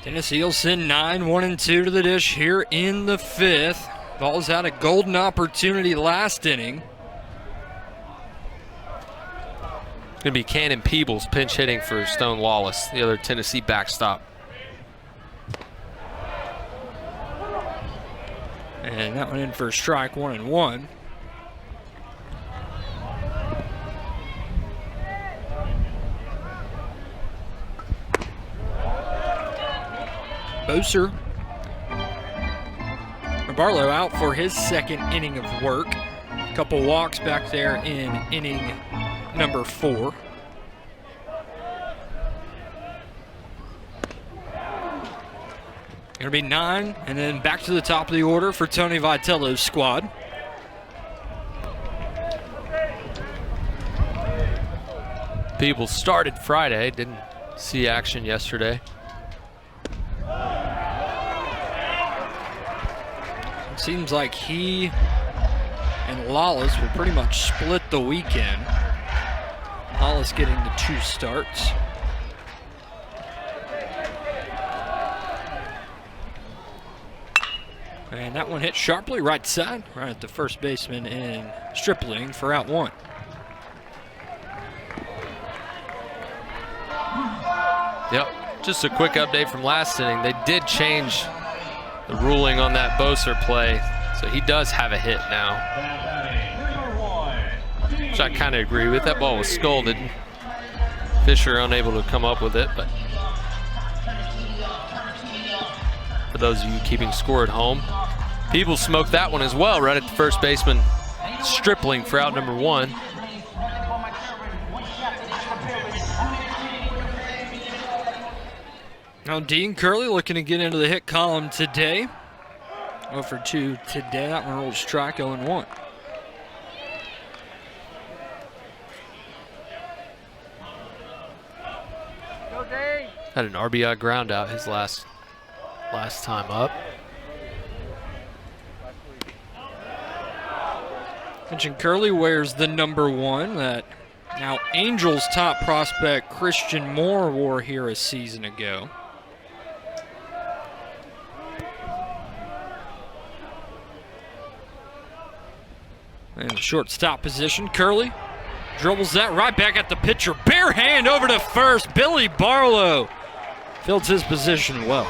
Tennessee will send 9, 1 and 2 to the dish here in the 5th. Ball's had a golden opportunity last inning. It's going to be Cannon Peebles pinch hitting for Stone Lawless, the other Tennessee backstop. And that one in for a strike, 1-1. Boser. Barlow out for his second inning of work. A couple walks back there in inning number 4. Gonna be 9, and then back to the top of the order for Tony Vitello's squad. Peebles started Friday, didn't see action yesterday. It seems like he and Lawless will pretty much split the weekend. Lawless getting the 2 starts. And that one hit sharply right side, right at the first baseman in Stripling for out 1. Yep, just a quick update from last inning. They did change the ruling on that Boser play, so he does have a hit now, which I kind of agree with. That ball was scolded. Fisher unable to come up with it, but for those of you keeping score at home, Peebles smoked that one as well, right at the first baseman Stripling for out number 1. Now Dean Curley looking to get into the hit column today. 0 for 2 today. That one rolled strike 0-1. Had an RBI ground out his last time up. Mentioned Curley wears the number 1 that now Angels top prospect Christian Moore wore here a season ago. In the shortstop position, Curley dribbles that right back at the pitcher. Bare hand over to first. Billy Barlow fills his position well.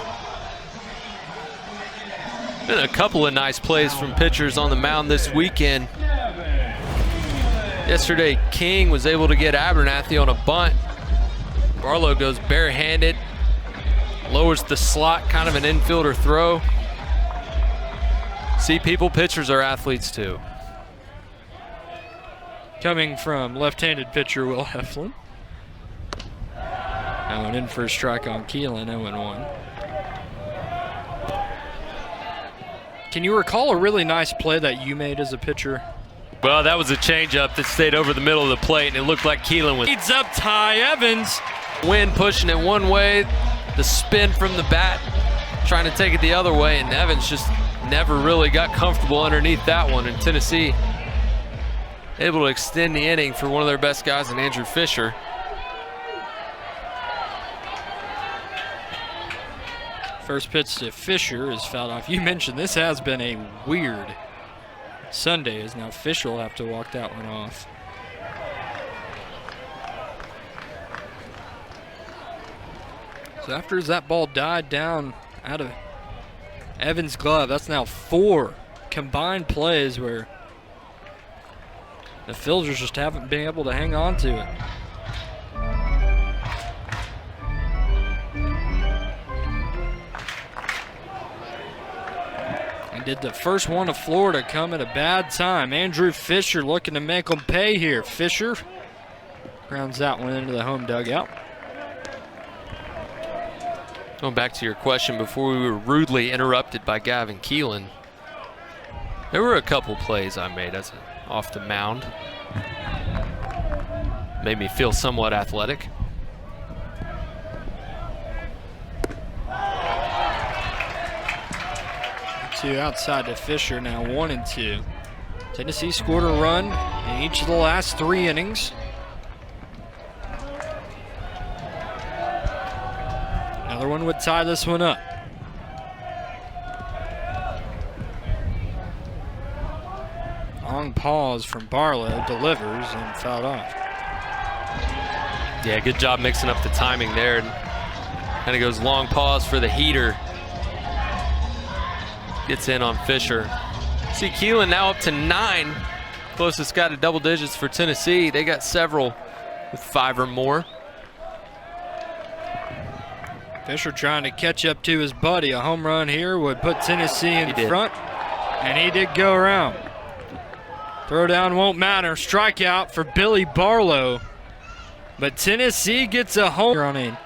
Been a couple of nice plays from pitchers on the mound this weekend. Yesterday, King was able to get Abernathy on a bunt. Barlow goes barehanded, lowers the slot, kind of an infielder throw. See, people, pitchers are athletes too. Coming from left-handed pitcher Will Heflin. Now an in for a strike on Keelan, 0-1. Can you recall a really nice play that you made as a pitcher? Well, that was a changeup that stayed over the middle of the plate, and it looked like Keelan was. Leads up Ty Evans. Wind pushing it one way, the spin from the bat, trying to take it the other way, and Evans just never really got comfortable underneath that one. In Tennessee, able to extend the inning for one of their best guys in Andrew Fisher. First pitch to Fisher is fouled off. You mentioned this has been a weird Sunday, as now Fisher will have to walk that one off. So after that ball died down out of Evans' glove, that's now 4 combined plays where the fielders just haven't been able to hang on to it. And did the first one of Florida come at a bad time? Andrew Fisher looking to make them pay here. Fisher grounds that one into the home dugout. Going back to your question before we were rudely interrupted by Gavin Keelan, there were a couple plays I made off the mound. Made me feel somewhat athletic. Two outside to Fisher, now 1-2. Tennessee scored a run in each of the last 3 innings. Another one would tie this one up. Long pause from Barlow, delivers and fouled off. Yeah, good job mixing up the timing there. And it goes long pause for the heater. Gets in on Fisher. See Keelan now up to 9. Closest guy to double digits for Tennessee. They got several with 5 or more. Fisher trying to catch up to his buddy. A home run here would put Tennessee in front. And he did go around. Throw down won't matter. Strikeout for Billy Barlow. But Tennessee gets a home run in.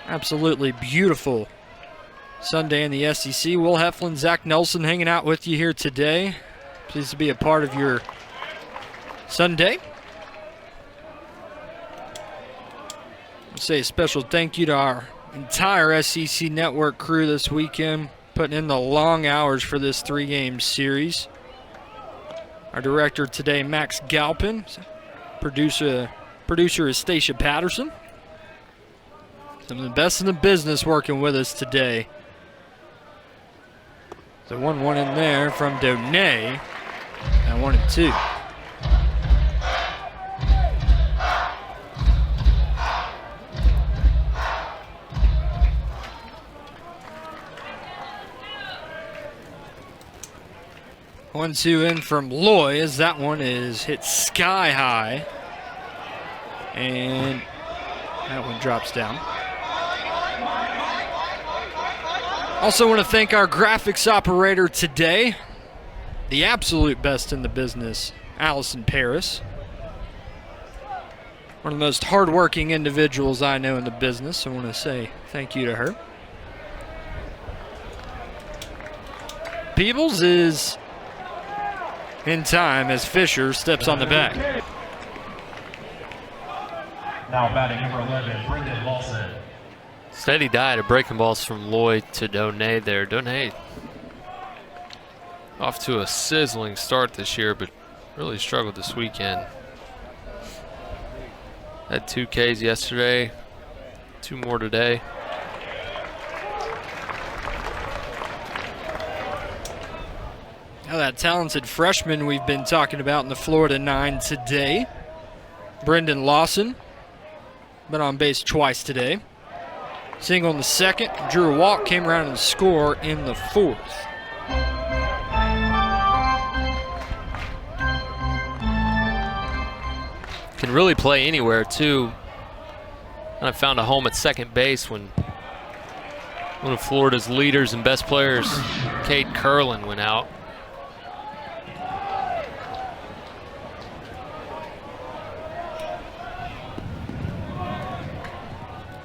Absolutely beautiful Sunday in the SEC. Will Heflin, Zach Nelson hanging out with you here today. Pleased to be a part of your Sunday. I'll say a special thank you to our entire SEC Network crew this weekend, putting in the long hours for this 3-game series. Our director today, Max Galpin. Producer is Stacia Patterson. Some of the best in the business working with us today. The 1-1 in there from Donay. And 1-2. One, 2 in from Loy as that one is hit sky high. And that one drops down. Also want to thank our graphics operator today, the absolute best in the business, Allison Paris. One of the most hardworking individuals I know in the business. I want to say thank you to her. Peebles is in time as Fisher steps on the bag. Now batting number 11, Brendan Lawson. Steady diet of breaking balls from Lloyd to Donay there. Donay off to a sizzling start this year, but really struggled this weekend. Had 2 Ks yesterday, 2 more today. Now that talented freshman we've been talking about in the Florida 9 today, Brendan Lawson, been on base twice today. Single in the second, drew a walk, came around and score in the 4th. Can really play anywhere too. And I found a home at second base when one of Florida's leaders and best players, Cade Curlin, went out.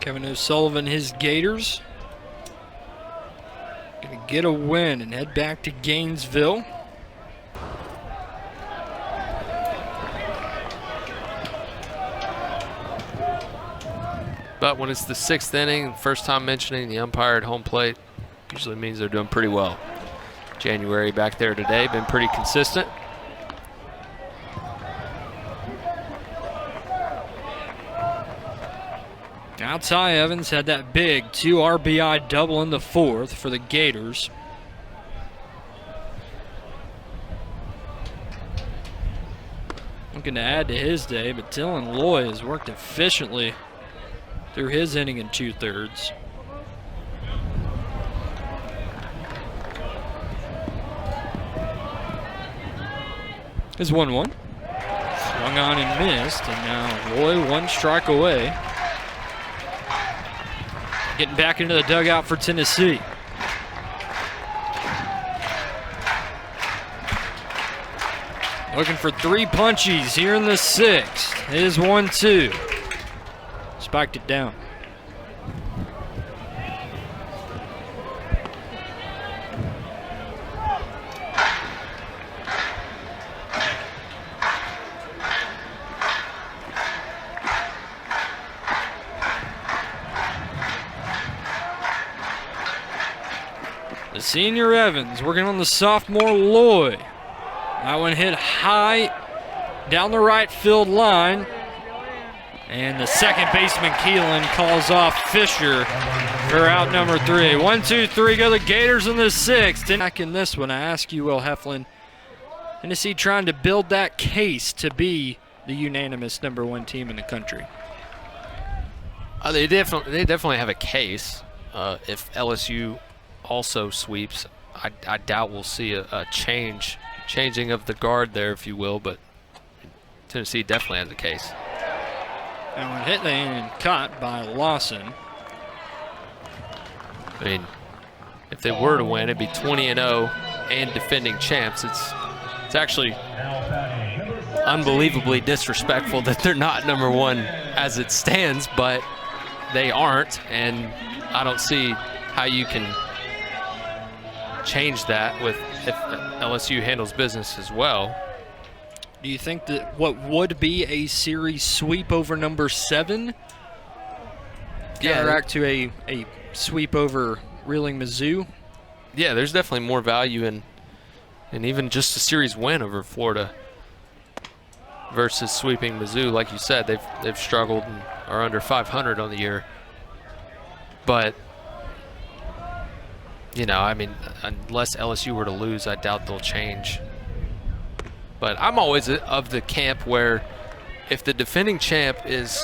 Kevin O'Sullivan, his Gators, gonna get a win and head back to Gainesville. But when it's the 6th inning, first time mentioning the umpire at home plate, usually means they're doing pretty well. January back there today, been pretty consistent. Now Ty Evans had that big 2 RBI double in the 4th for the Gators. Looking to add to his day, but Dylan Loy has worked efficiently through his inning and 2/3. Is 1-1. Swung on and missed, and now Loy 1 strike away. Getting back into the dugout for Tennessee. Looking for 3 punchies here in the 6th. It is 1-2. Spiked it down. The senior Evans working on the sophomore Loy. That one hit high down the right field line. And the second baseman Keelan calls off Fisher for out number 3. 1, 2, 3 go the Gators in the 6th. Back in this one, I ask you, Will Heflin, Tennessee trying to build that case to be the unanimous number 1 team in the country. They definitely have a case. If LSU also sweeps, I doubt we'll see a changing of the guard there, if you will, but Tennessee definitely has a case. That one hit and caught by Lawson. I mean, if they were to win, it'd be 20-0 and defending champs. It's actually unbelievably disrespectful that they're not number 1 as it stands, but they aren't, and I don't see how you can change that with if LSU handles business as well. Do you think that what would be a series sweep over number 7 counteract to a sweep over Reeling Mizzou? Yeah, there's definitely more value in even just a series win over Florida versus sweeping Mizzou. Like you said, they've struggled and are under 500 on the year. But you know, I mean, unless LSU were to lose, I doubt they'll change. But I'm always of the camp where if the defending champ is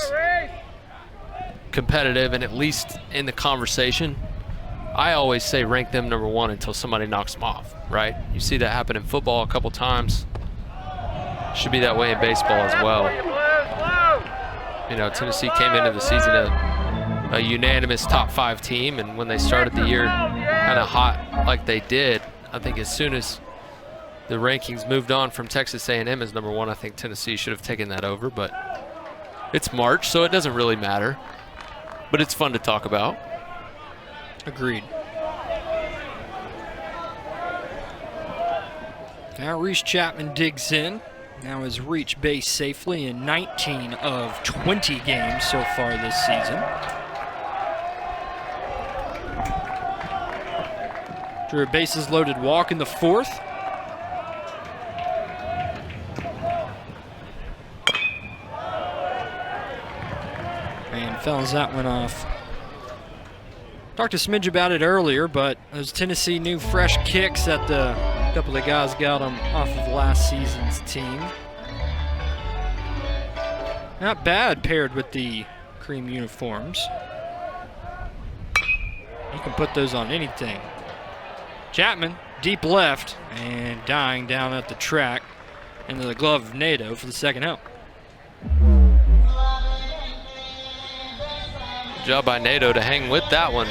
competitive and at least in the conversation, I always say rank them number 1 until somebody knocks them off, right? You see that happen in football a couple times. Should be that way in baseball as well. You know, Tennessee came into the season a unanimous top 5 team, and when they started the year kind of hot like they did, I think as soon as the rankings moved on from Texas A&M as number 1, I think Tennessee should have taken that over, but it's March, so it doesn't really matter. But it's fun to talk about. Agreed. Now Reese Chapman digs in. Now has reached base safely in 19 of 20 games so far this season. Drew a bases loaded walk in the 4th. And fouls that one off. Talked to Smidge about it earlier, but those Tennessee new fresh kicks that a couple of guys got them off of last season's team. Not bad paired with the cream uniforms. You can put those on anything. Chapman, deep left, and dying down at the track into the glove of Nato for the second out. Good job by Nato to hang with that one.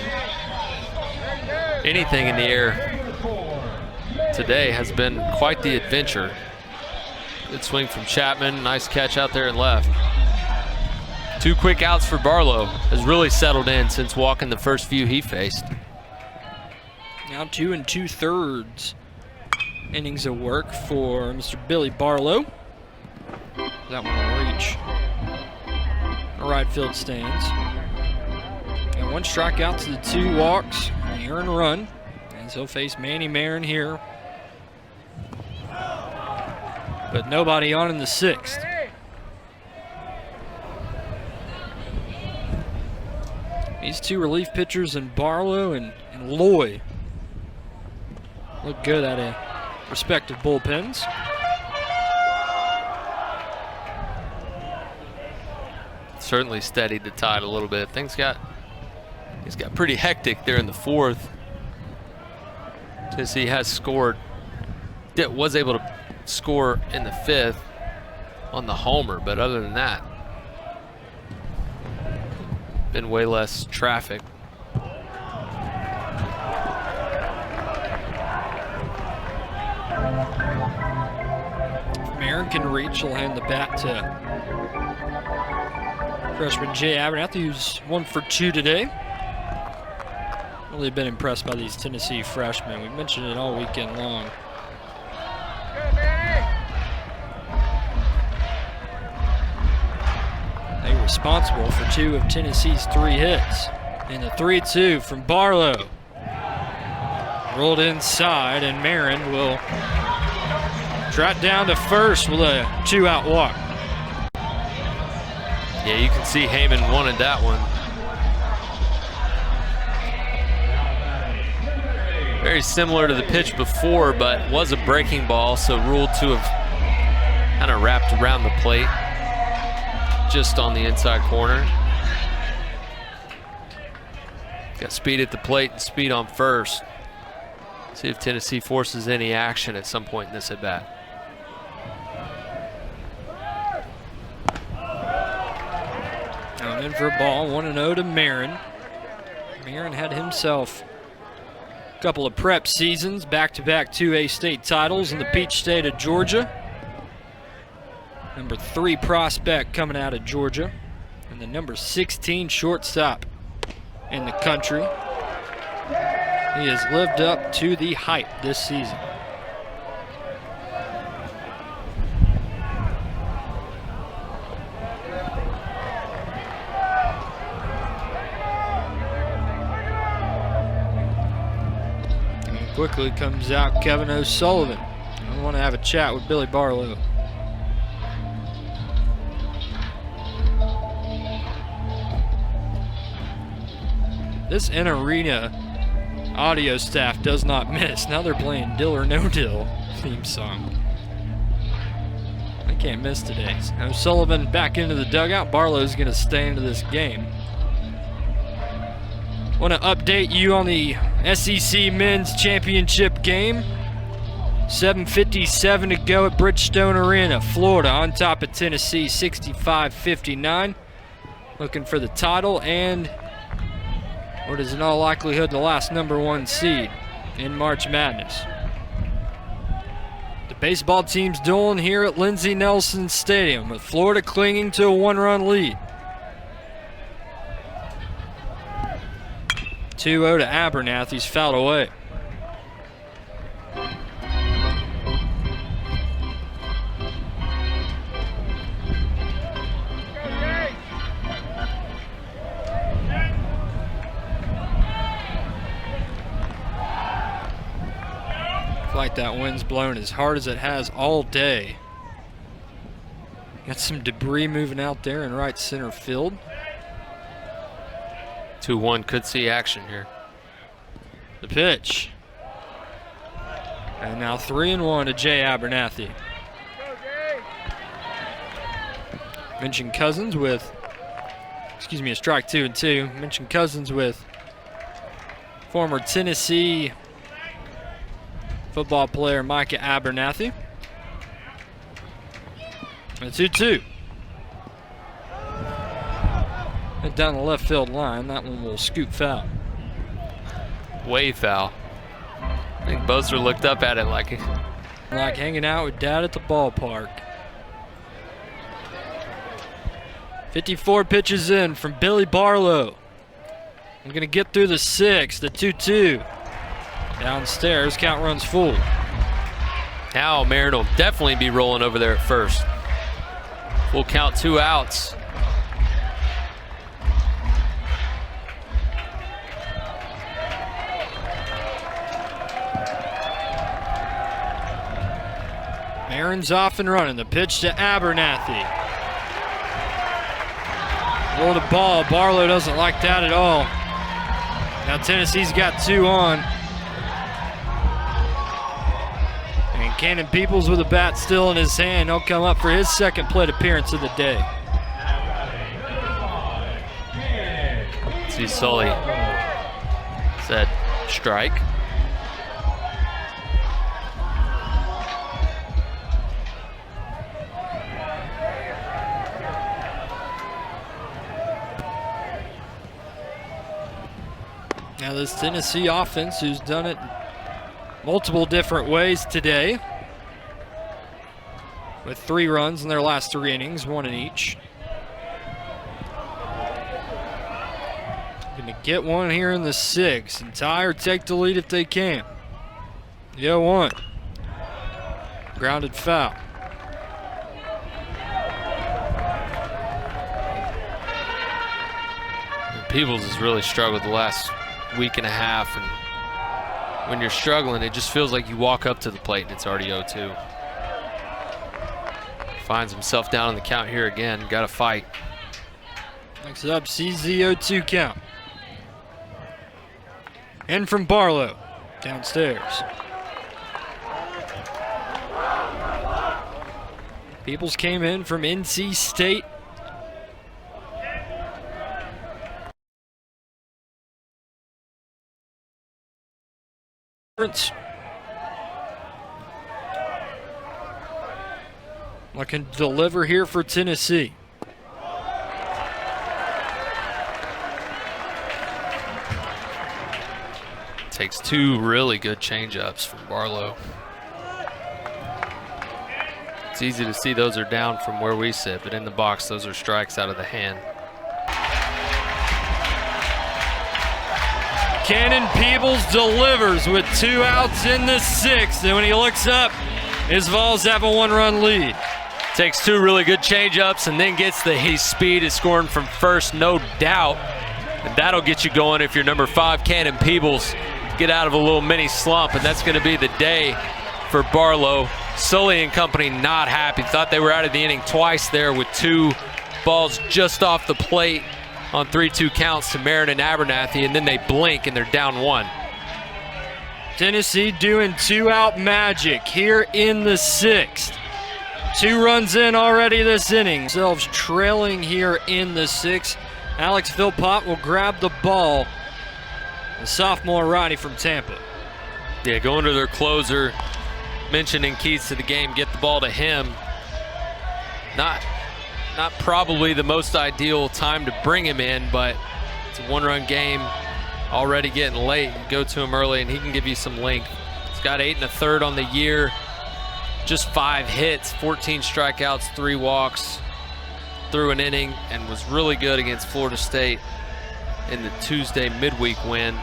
Anything in the air today has been quite the adventure. Good swing from Chapman, nice catch out there and left. 2 quick outs for Barlow. Has really settled in since walking the first few he faced. Now 2 2/3 innings of work for Mr. Billy Barlow. That one will reach the right field stands. And 1 strikeout to the 2 walks, an earned run, as he'll face Manny Marin here. But nobody on in the 6th. These 2 relief pitchers in Barlow and Loy look good at a respective bullpens. Certainly steadied the tide a little bit. Things got pretty hectic there in the 4th. Tennessee has scored, was able to score in the 5th on the homer, but other than that, been way less traffic. Marin can reach, he'll hand the bat to freshman Jay Abernathy, who's 1 for 2 today. Really been impressed by these Tennessee freshmen. We mentioned it all weekend long. They were responsible for 2 of Tennessee's 3 hits. And the 3-2 from Barlow. Rolled inside, and Marin will trot down to first with a 2-out walk. Yeah, you can see Heyman wanted that one. Very similar to the pitch before, but was a breaking ball, so ruled to have kind of wrapped around the plate, just on the inside corner. Got speed at the plate and speed on first. See if Tennessee forces any action at some point in this at bat. Now in for a ball, 1-0 to Marin. Marin had himself a couple of prep seasons, back-to-back 2A state titles in the Peach State of Georgia. Number 3 prospect coming out of Georgia, and the number 16 shortstop in the country. He has lived up to the hype this season. And quickly comes out Kevin O'Sullivan. I want to have a chat with Billy Barlow. This in-arena audio staff does not miss. Now they're playing Dill or No Dill theme song. They can't miss today. O'Sullivan back into the dugout. Barlow's going to stay into this game. Want to update you on the SEC Men's Championship game. 7:57 to go at Bridgestone Arena. Florida on top of Tennessee, 65-59. Looking for the title and what is in all likelihood the last #1 seed in March Madness. The baseball team's dueling here at Lindsey Nelson Stadium, with Florida clinging to a 1-run lead. 2-0 to Abernathy's fouled away. like that wind's blowing as hard as it has all day. Got some debris moving out there in right center field. 2-1, could see action here. The pitch. And now 3-1 to Jay Abernathy. Mention Cousins with, a strike 2-2. Mention Cousins with former Tennessee football player Micah Abernathy. And 2-2. And down the left field line, that one will scoop foul. Way foul. I think Bozer looked up at it like hanging out with Dad at the ballpark. 54 pitches in from Billy Barlow. I'm going to get through the 6th, the 2-2. Downstairs, count runs full. Now Marin will definitely be rolling over there at first. Full count, 2 outs. Marin's off and running. The pitch to Abernathy. Roll the ball. Barlow doesn't like that at all. Now Tennessee's got 2 on. And Cannon Peoples with a bat still in his hand. He'll come up for his second plate appearance of the day. See Sully said strike. Now this Tennessee offense, who's done it multiple different ways today, with 3 runs in their last 3 innings, 1 in each. Gonna get one here in the 6th and tie or take the lead if they can. 0-1. Grounded foul. Peebles has really struggled the last week and a half, and when you're struggling, it just feels like you walk up to the plate and it's already 0-2. Finds himself down on the count here again. Got to fight. Next up, sees the 0-2 count. In from Barlow, downstairs. Peoples came in from NC State. Looking to deliver here for Tennessee. Takes 2 really good changeups from Barlow. It's easy to see those are down from where we sit, but in the box, those are strikes out of the hand. Cannon Peebles delivers with 2 outs in the 6th, and when he looks up, his Vols have a 1-run lead. Takes 2 really good changeups and then gets the speed of scoring from first, no doubt. And that'll get you going if you're number 5, Cannon Peebles. Get out of a little mini slump, and that's going to be the day for Barlow. Sully and company not happy. Thought they were out of the inning twice there with 2 balls just off the plate on 3-2 counts to Marin and Abernathy, and then they blink and they're down 1. Tennessee doing 2-out magic here in the 6th. 2 runs in already this inning. Themselves trailing here in the 6th. Alex Philpott will grab the ball. The sophomore righty from Tampa. Yeah, going to their closer, mentioning keys to the game, get the ball to him. Not probably the most ideal time to bring him in, but it's a 1-run game, already getting late. You go to him early and he can give you some length. He's got 8 1/3 on the year, just 5 hits, 14 strikeouts, 3 walks through an inning, and was really good against Florida State in the Tuesday midweek win.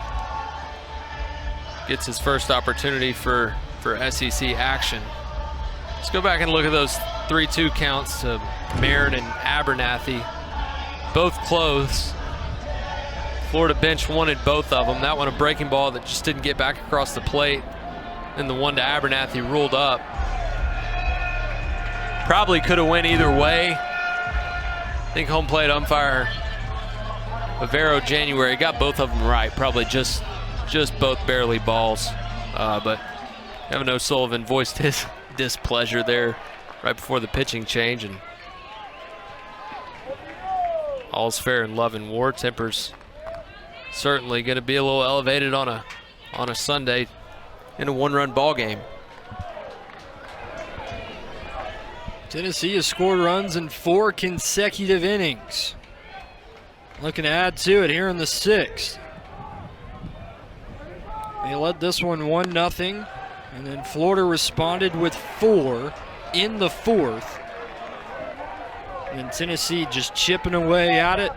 Gets his first opportunity for SEC action. Let's go back and look at those 3-2 counts to Marin and Abernathy. Both close. Florida bench wanted both of them. That one a breaking ball that just didn't get back across the plate. and the one to Abernathy ruled up. Probably could have went either way. I think home plate umpire Avero January got both of them right. Probably just both barely balls. But Evan O'Sullivan voiced his displeasure there right before the pitching change, and all's fair in love and war. Temper's certainly going to be a little elevated on a Sunday in a one-run ball game. Tennessee has scored runs in 4 consecutive innings. Looking to add to it here in the 6th. They led this one 1-0, and then Florida responded with 4 in the 4th. And Tennessee just chipping away at it.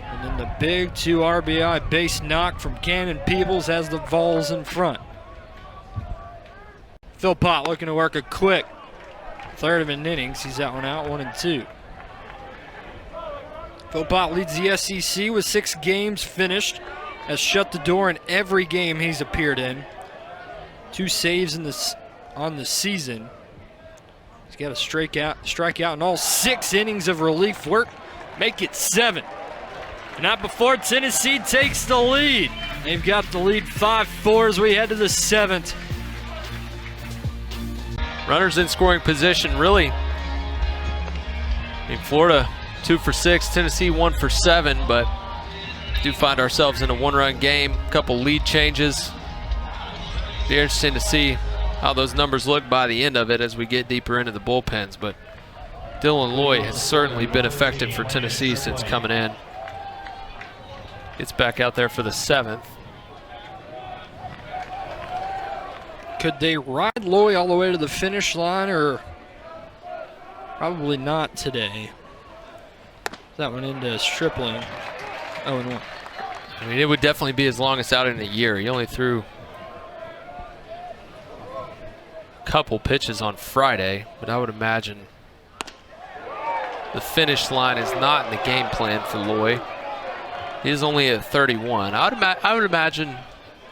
And then the big 2 RBI base knock from Cannon Peebles has the Vols in front. Philpott looking to work a quick 3rd of an innings. He's that one out, 1-2. Philpott leads the SEC with 6 games finished. Has shut the door in every game he's appeared in. 2 saves on the season. He's got a strikeout in all 6 innings of relief work. Make it 7. Not before Tennessee takes the lead. They've got the lead 5-4 as we head to the 7th. Runners in scoring position, really. I mean, Florida 2 for 6, Tennessee 1 for 7, but do find ourselves in a one-run game. A couple lead changes. Be interesting to see how those numbers look by the end of it as we get deeper into the bullpens. But Dylan Loy has certainly been effective for Tennessee since coming in. Gets back out there for the 7th. Could they ride Loy all the way to the finish line, or probably not today? That one into Stripling, 0-1. I mean, it would definitely be his longest out in a year. He only threw a couple pitches on Friday, but I would imagine the finish line is not in the game plan for Loy. He is only at 31. I would imagine,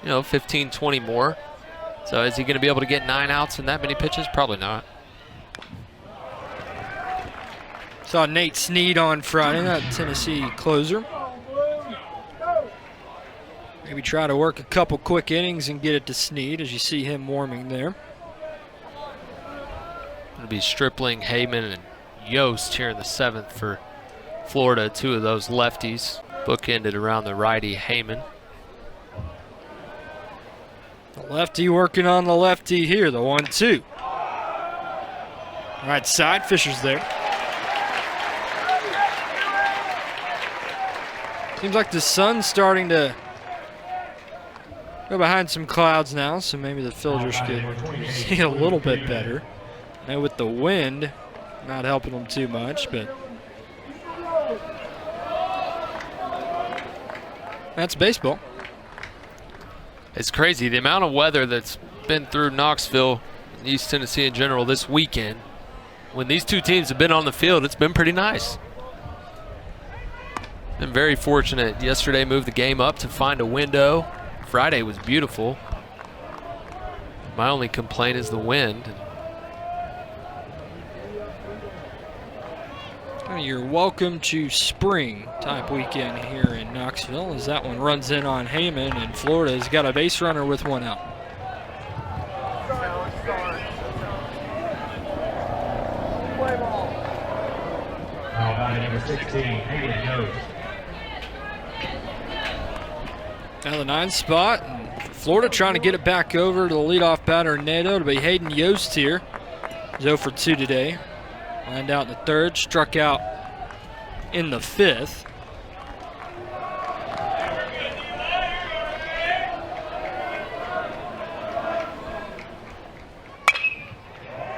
15, 20 more. So is he going to be able to get 9 outs in that many pitches? Probably not. Saw Nate Snead on Friday, that Tennessee closer. Maybe try to work a couple quick innings and get it to Snead as you see him warming there. It'll be Stripling, Heyman, and Yost here in the 7th for Florida. 2 of those lefties bookended around the righty Heyman. The lefty working on the lefty here, the 1-2. Right side, Fisher's there. Seems like the sun's starting to go behind some clouds now, so maybe the filters could see a little bit better. Now with the wind, not helping them too much, but that's baseball. It's crazy, the amount of weather that's been through Knoxville and East Tennessee in general this weekend. When these 2 teams have been on the field, it's been pretty nice. Been very fortunate. Yesterday moved the game up to find a window. Friday was beautiful. My only complaint is the wind. You're welcome to spring type weekend here in Knoxville as that one runs in on Heyman, and Florida's got a base runner with 1 out. Now batting number 16, Hayden Yost. Now the 9th spot, and Florida trying to get it back over to the leadoff batter Nato. It'll be Hayden Yost here. He's 0 for 2 today. Lined out in the 3rd, struck out in the 5th.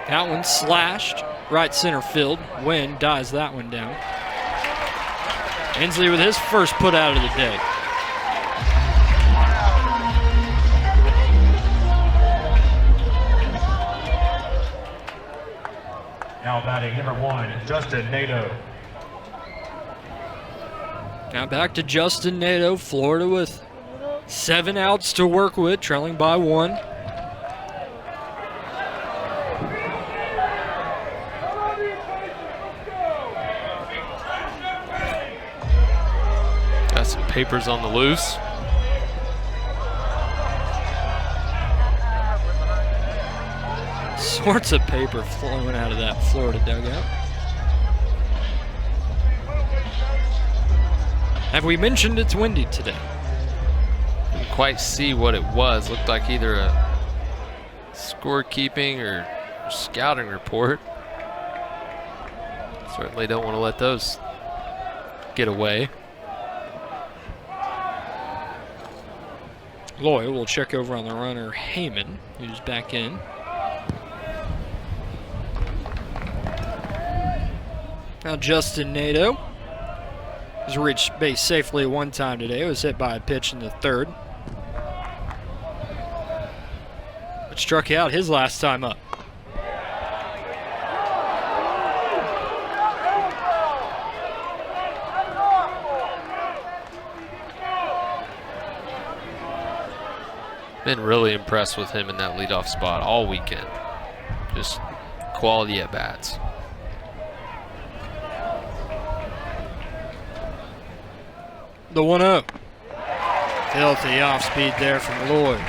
That one slashed right center field. Wind dies that one down. Inslee with his first put out of the day. Now batting number 1, Justin Nato. Now back to Justin Nato, Florida with 7 outs to work with, trailing by 1. Papers on the loose. Sorts of paper flowing out of that Florida dugout. Have we mentioned it's windy today? Didn't quite see what it was. Looked like either a scorekeeping or scouting report. Certainly don't want to let those get away. Lloyd will check over on the runner, Heyman, who's back in. Now Justin Nadeau has reached base safely one time today. Was hit by a pitch in the third. But struck out his last time up. Been really impressed with him in that leadoff spot all weekend. Just quality at bats. The 1-0. Filthy off speed there from Lloyd.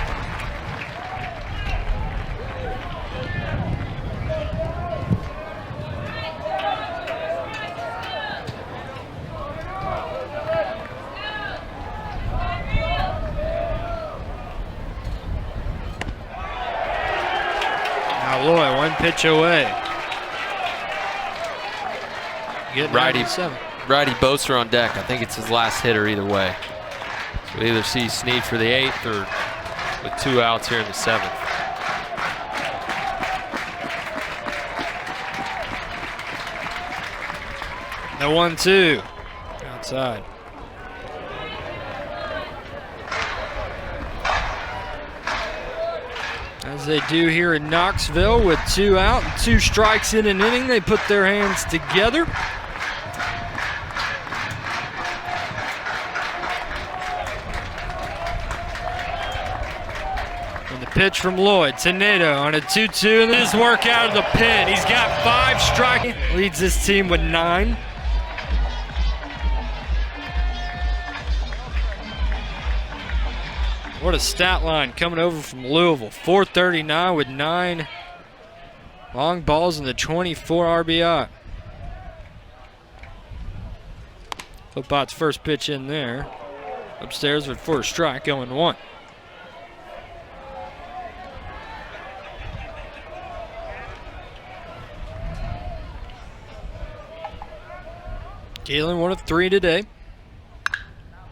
Now Lloyd, one pitch away. Getting Righty. 7. Righty Boaster on deck. I think it's his last hitter either way. So we either see Snead for the 8th or with 2 outs here in the 7th. The 1-2. Outside. As they do here in Knoxville with 2 out and 2 strikes in an inning, they put their hands together. Pitch from Lloyd to Nadeau on a 2-2, and this work out of the pen. He's got 5 strikes. Leads this team with 9. What a stat line coming over from Louisville. 439 with 9 long balls and the 24 RBI. Philpott's first pitch in there. Upstairs with 4 strike, going 1. Galen 1 of 3 today.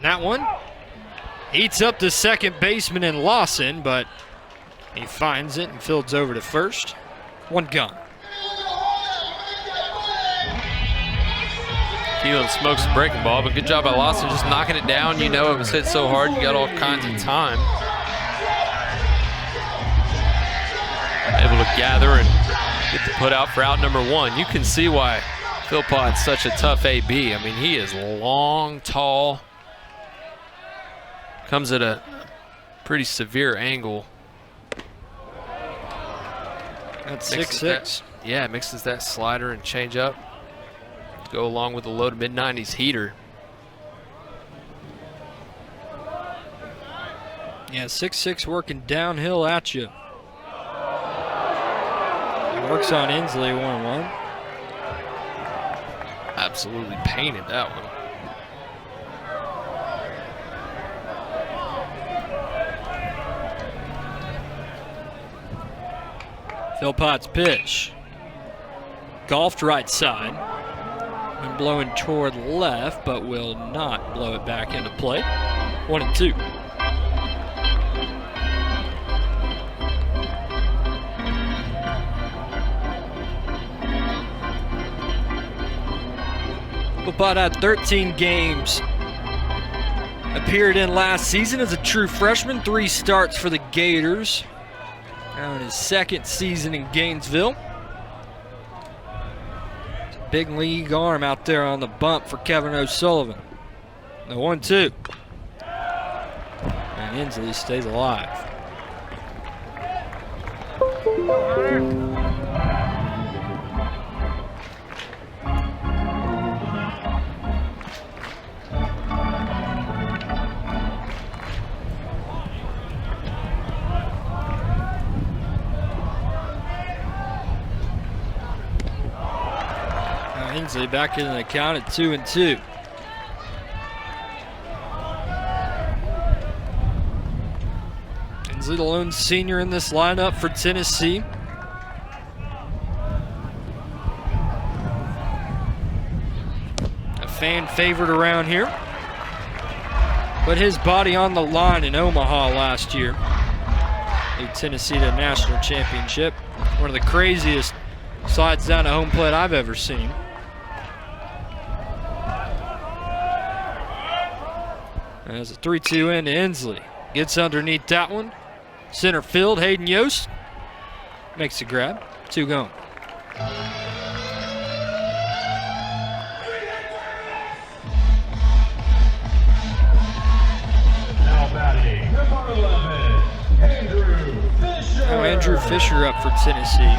That one eats up the second baseman in Lawson, but he finds it and fields over to first. 1 gone. Keelan smokes a breaking ball, but good job by Lawson just knocking it down. You know it was hit so hard, you got all kinds of time. Able to gather and get the put out for out number 1. You can see why Philpott's such a tough AB. I mean, he is long, tall, comes at a pretty severe angle. That's 6-6. Yeah, mixes that slider and changeup to go along with the low to mid-90s heater. Yeah, 6-6 working downhill at you. He works on Inslee 1-1. Absolutely painted that one. Philpott's pitch. Golfed right side. And blowing toward left, but will not blow it back into play. 1-2. Philpott had 13 games. Appeared in last season as a true freshman. 3 starts for the Gators. Now in his 2nd season in Gainesville. Big league arm out there on the bump for Kevin O'Sullivan. The 1-2. And Inslee stays alive. Inslee back in the count at 2-2. Inslee, the lone senior in this lineup for Tennessee. A fan favorite around here. Put his body on the line in Omaha last year. Lead Tennessee to a national championship. One of the craziest slides down to home plate I've ever seen. As a 3-2 into Inslee. Gets underneath that one. Center field, Hayden Yost makes the grab. 2 gone. Now batting, number 11, Andrew Fisher. Now Andrew Fisher up for Tennessee.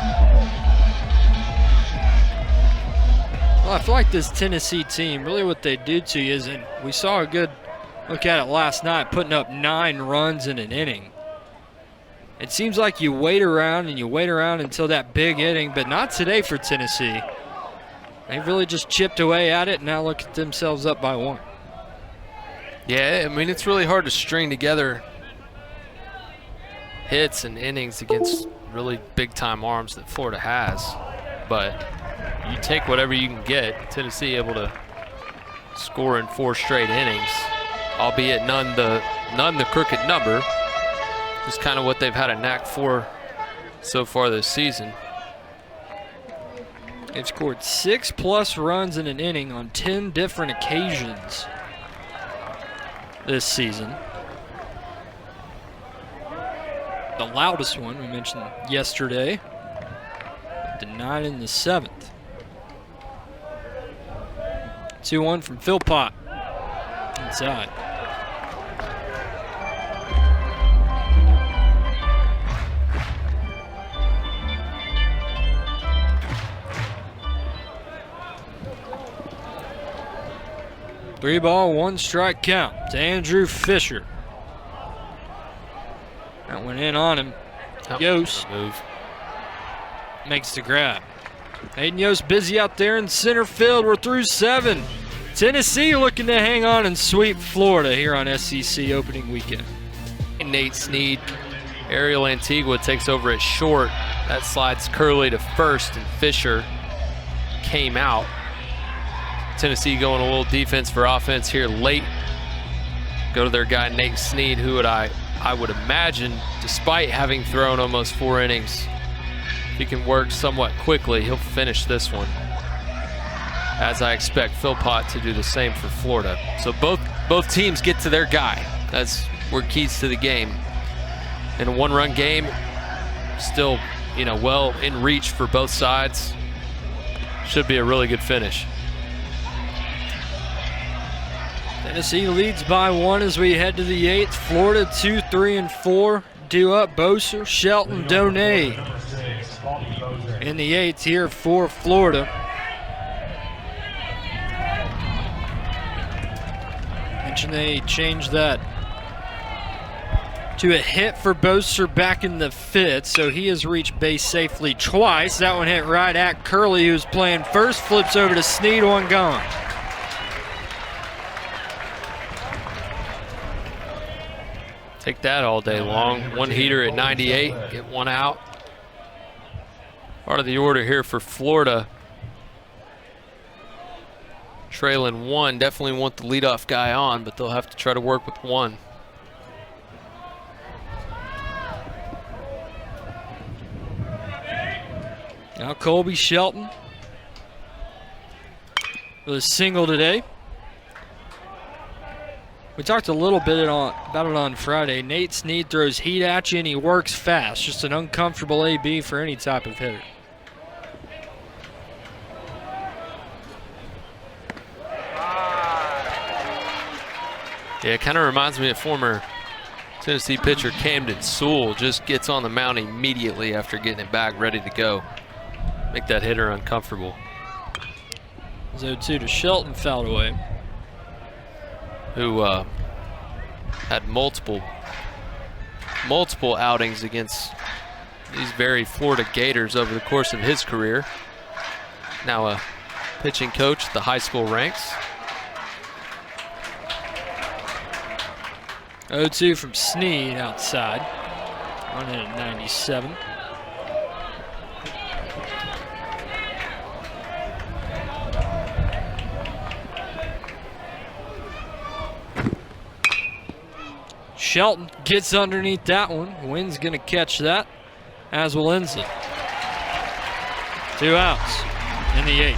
Well, I feel like this Tennessee team, really what they do to you is, and we saw a good look at it last night, putting up 9 runs in an inning. It seems like you wait around and you wait around until that big inning, but not today for Tennessee. They've really just chipped away at it and now look at themselves up by 1. Yeah, I mean, it's really hard to string together hits and innings against really big-time arms that Florida has. But you take whatever you can get. Tennessee able to score in 4 straight innings, albeit none the crooked number. Just kind of what they've had a knack for so far this season. They've scored 6+ runs in an inning on 10 different occasions this season. The loudest one we mentioned yesterday, the 9 in the 7th. 2-1 from Philpott inside. Three ball, 1 strike count to Andrew Fisher. That went in on him. Yost makes the grab. Hayden Yost busy out there in center field. We're through 7. Tennessee looking to hang on and sweep Florida here on SEC opening weekend. Nate Snead, Ariel Antigua takes over at short. That slides Curley to first, and Fisher came out. Tennessee going a little defense for offense here late. Go to their guy Nate Snead, who I would imagine, despite having thrown almost 4 innings, if he can work somewhat quickly, he'll finish this one. As I expect Philpott to do the same for Florida. So both teams get to their guy. That's where keys to the game. In a 1-run game, still, well in reach for both sides. Should be a really good finish. Tennessee leads by 1 as we head to the 8th. Florida 2, 3, and 4 due up. Boser, Shelton, Donay in the 8th here for Florida. Mentioned they changed that to a hit for Boser back in the 5th, so he has reached base safely twice. That one hit right at Curley, who's playing first, flips over to Snead, 1 gone. Take that all day long. 1 heater at 98, get 1 out. Part of the order here for Florida. Trailing 1, definitely want the leadoff guy on, but they'll have to try to work with 1. Now Colby Shelton with a single today. We talked a little bit about it on Friday. Nate Snead throws heat at you and he works fast. Just an uncomfortable AB for any type of hitter. Yeah, it kind of reminds me of former Tennessee pitcher Camden Sewell. Just gets on the mound immediately after getting it back, ready to go. Make that hitter uncomfortable. 0-2 to Shelton, fouled away. Who had multiple outings against these very Florida Gators over the course of his career. Now a pitching coach at the high school ranks. 0-2 from Sneed outside. On in at 97. Shelton gets underneath that one. Wynn's going to catch that, as will Inslee. 2 outs in the 8th.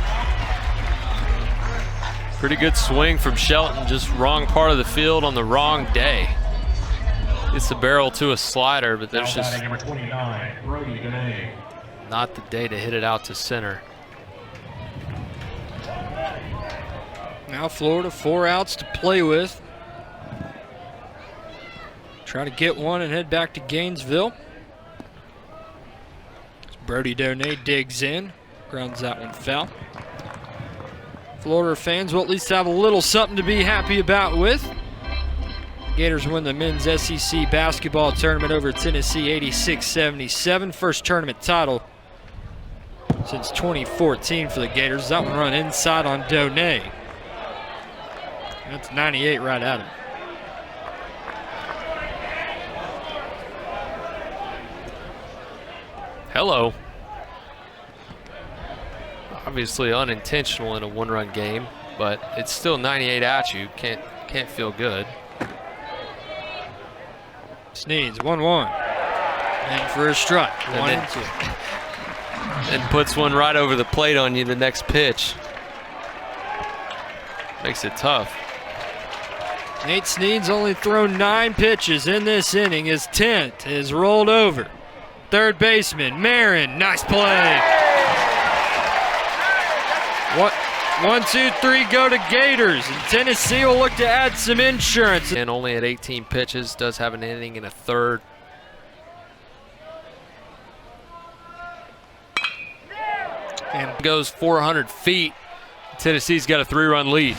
Pretty good swing from Shelton, just wrong part of the field on the wrong day. Gets the barrel to a slider, but there's just number 29, Brody Gane. not the day to hit it out to center. Now Florida 4 outs to play with. Try to get one and head back to Gainesville. Brody Donay digs in, grounds that one foul. Florida fans will at least have a little something to be happy about with. Gators win the men's SEC basketball tournament over Tennessee 86-77. First tournament title since 2014 for the Gators. That one run inside on Donay. That's 98 right at him. Hello. Obviously unintentional in a one-run game, but it's still 98 at you. Can't feel good. Sneeds 1-1. And for a strike. And 1 then- and 2. And puts one right over the plate on you the next pitch. Makes it tough. Nate Sneed's only thrown 9 pitches in this inning. His 10th is rolled over. Third baseman, Marin, nice play. 1, 2, 3 go to Gators. And Tennessee will look to add some insurance. And only at 18 pitches, does have an inning and a third. And Goes 400 feet. Tennessee's got a 3-run lead.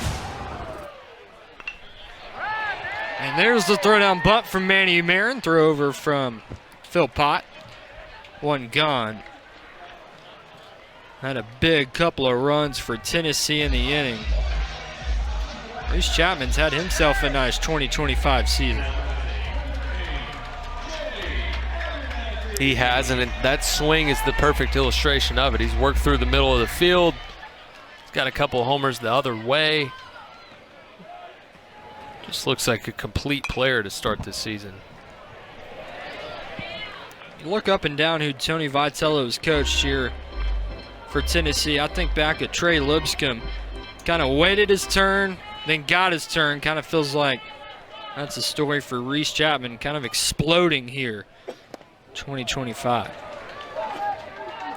And there's the throwdown bunt from Manny Marin. Throw over from Phil Pott. 1 gone. Had a big couple of runs for Tennessee in the inning. Reese Chapman's had himself a nice 2025 season. He has, and that swing is the perfect illustration of it. He's worked through the middle of the field. He's got a couple of homers the other way. Just looks like a complete player to start this season. You look up and down who Tony Vitello has coached here for Tennessee. I think back at Trey Lipscomb. Kind of waited his turn, then got his turn. Kind of feels like that's a story for Reese Chapman, kind of exploding here, 2025.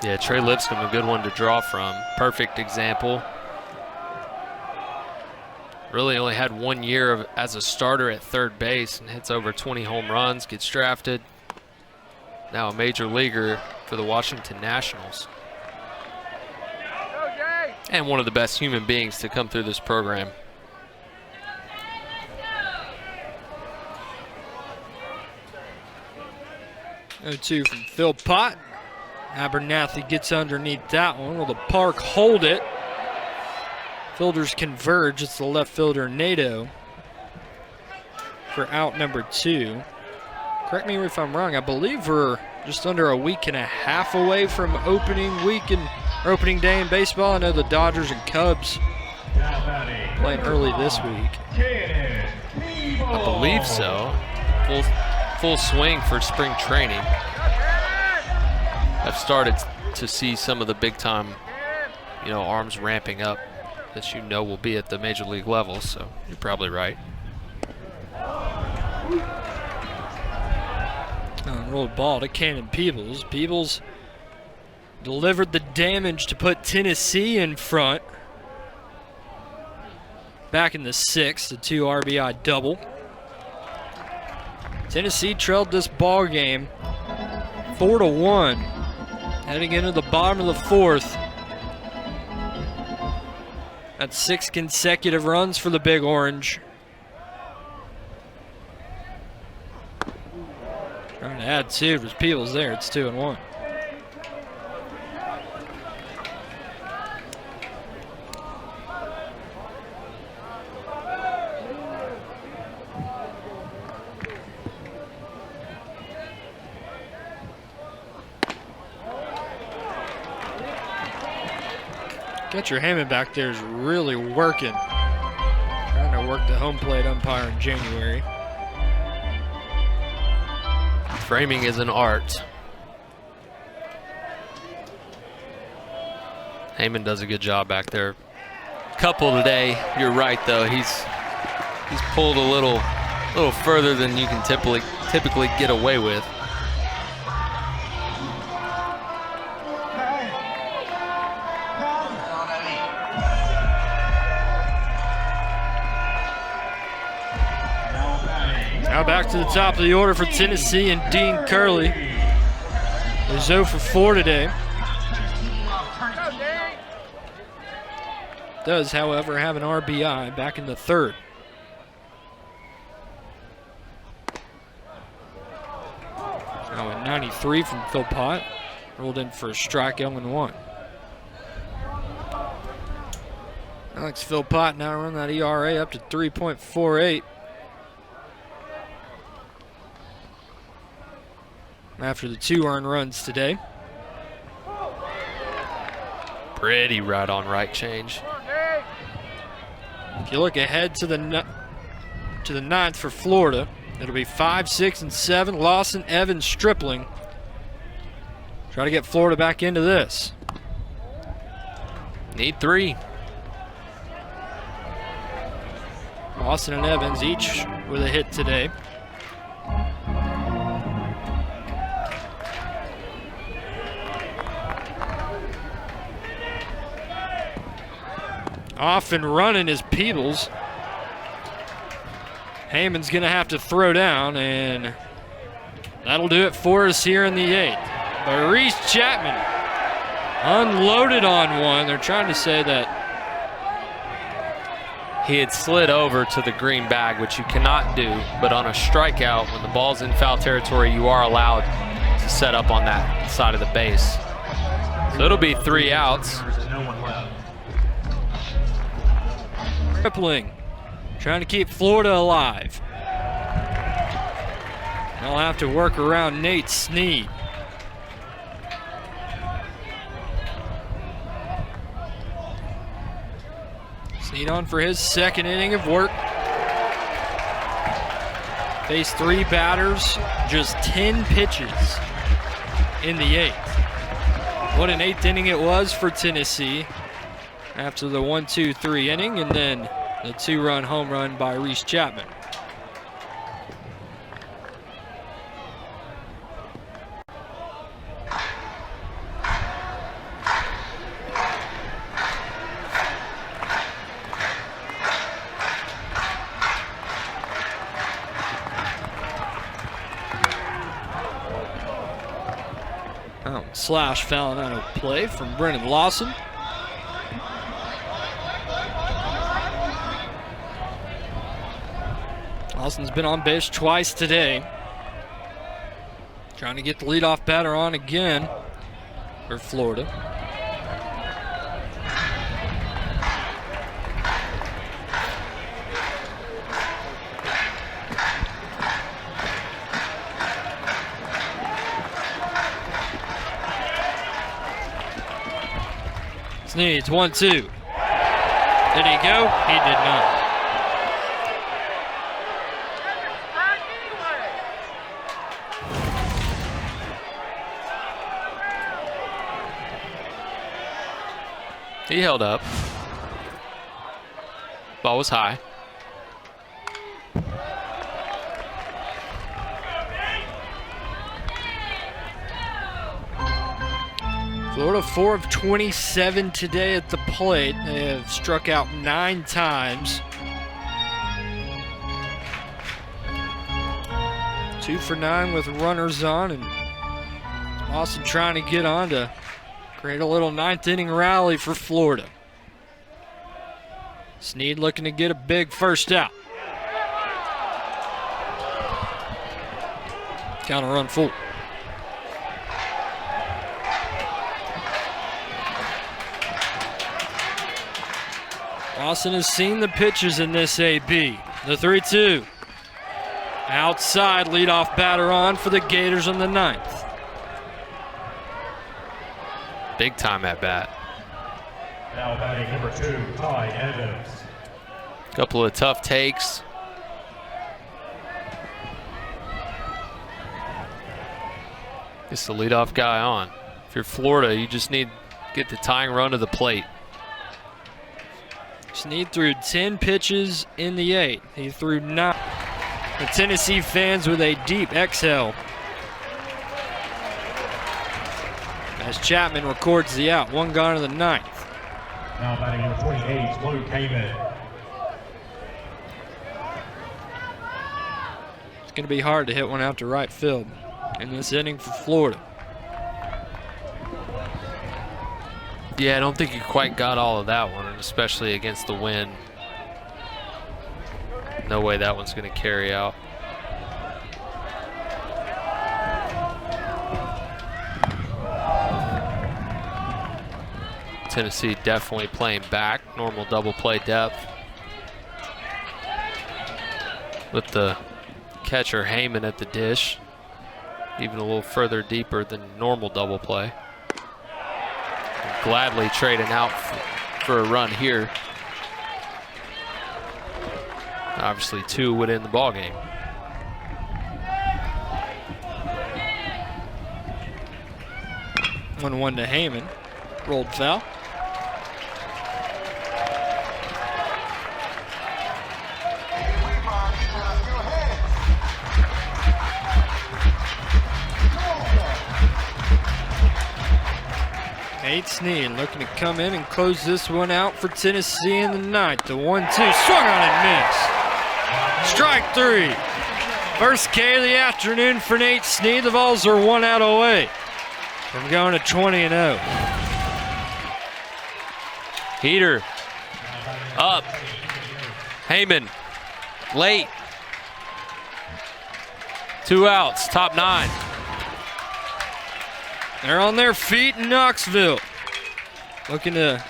Yeah, Trey Lipscomb, a good one to draw from. Perfect example. Really only had 1 year as a starter at third base and hits over 20 home runs, gets drafted. Now a major leaguer for the Washington Nationals. And one of the best human beings to come through this program. Oh-2 from Phil Pott. Abernathy gets underneath that one. Will the park hold it? Fielders converge. It's the left fielder, Nato, for out number 2. Correct me if I'm wrong. I believe we're just under a week and a half away from opening day in baseball. I know the Dodgers and Cubs playing early this week. I believe so. Full swing for spring training. I've started to see some of the big time, arms ramping up that will be at the major league level, so you're probably right. Rolled ball to Cannon Peebles. Peebles delivered the damage to put Tennessee in front. Back in the 6th, a 2 RBI double. Tennessee trailed this ball game 4-1, heading into the bottom of the 4th. That's 6 consecutive runs for the Big Orange. Trying to add 2, but Peebles there. It's 2-1. Catcher Heyman back there is really working. Trying to work the home plate umpire in January. Framing is an art. Heyman does a good job back there. Couple today, you're right though. He's pulled a little further than you can typically get away with. Now back to the top of the order for Tennessee, and Dean Curley is 0 for 4 today. Does, however, have an RBI back in the third. Now at 93 from Phil Pott, rolled in for a strikeout and 1. Alex Phil Pott now run that ERA up to 3.48. After the 2 earned runs today. Pretty right on right change. If you look ahead to the ninth for Florida, it'll be 5, 6, and 7. Lawson, Evans, Stripling. Try to get Florida back into this. Need 3. Lawson and Evans each with a hit today. Off and running is Peebles. Heyman's going to have to throw down, and that'll do it for us here in the 8th. But Reese Chapman unloaded on one. They're trying to say that he had slid over to the green bag, which you cannot do, but on a strikeout, when the ball's in foul territory, you are allowed to set up on that side of the base. So it'll be 3 outs. Stripling trying to keep Florida alive. They'll have to work around Nate Snead. Snead on for his second inning of work. Faced 3 batters, just 10 pitches in the 8th. What an 8th inning it was for Tennessee. After the 1-2-3 inning, and then the 2-run home run by Reese Chapman. Slash fouling out of play from Brennan Lawson. Lawson's been on base twice today. Trying to get the leadoff batter on again for Florida. Sneads, 1-2. Did he go? He did not. He held up. Ball was high. Florida 4 of 27 today at the plate. They have struck out 9 times. 2 for 9 with runners on, and Austin trying to get on to create a little 9th inning rally for Florida. Snead looking to get a big first out. Count a run full. Austin has seen the pitches in this AB. The 3-2. Outside leadoff batter on for the Gators on the 9th. Big time at bat. Now batting number 2, Ty Evans. Couple of tough takes. Gets the leadoff guy on. If you're Florida, you just need to get the tying run to the plate. Snead threw 10 pitches in the 8th. He threw 9. The Tennessee fans with a deep exhale as Chapman records the out. 1 gone in the 9th. Now batting number 28, Luke Heyman. It's going to be hard to hit one out to right field in this inning for Florida. Yeah, I don't think you quite got all of that one, and especially against the wind. No way that one's going to carry out. Tennessee definitely playing back, normal double play depth. With the catcher Heyman at the dish, even a little further deeper than normal double play. Gladly trading out for a run here. Obviously 2 would end the ball game. One to Heyman, rolled foul. Nate Snead looking to come in and close this one out for Tennessee in the 9th. The 1-2, swung on and missed. Strike 3. First K of the afternoon for Nate Snead. The Vols are 1 out away from going to 20-0. Heater up. Heyman late. 2 outs, top 9. They're on their feet in Knoxville, looking to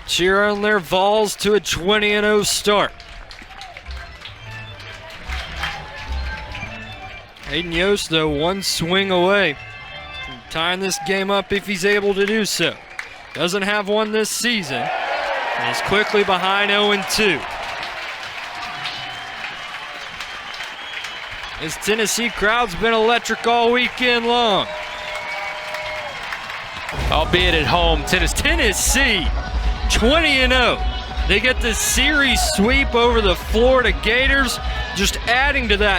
cheer on their Vols to a 20-0 start. Hayden Yost, though, 1 swing away from tying this game up if he's able to do so. Doesn't have one this season, and is quickly behind 0-2. This Tennessee crowd's been electric all weekend long. Albeit at home, Tennessee, 20-0. They get the series sweep over the Florida Gators, just adding to that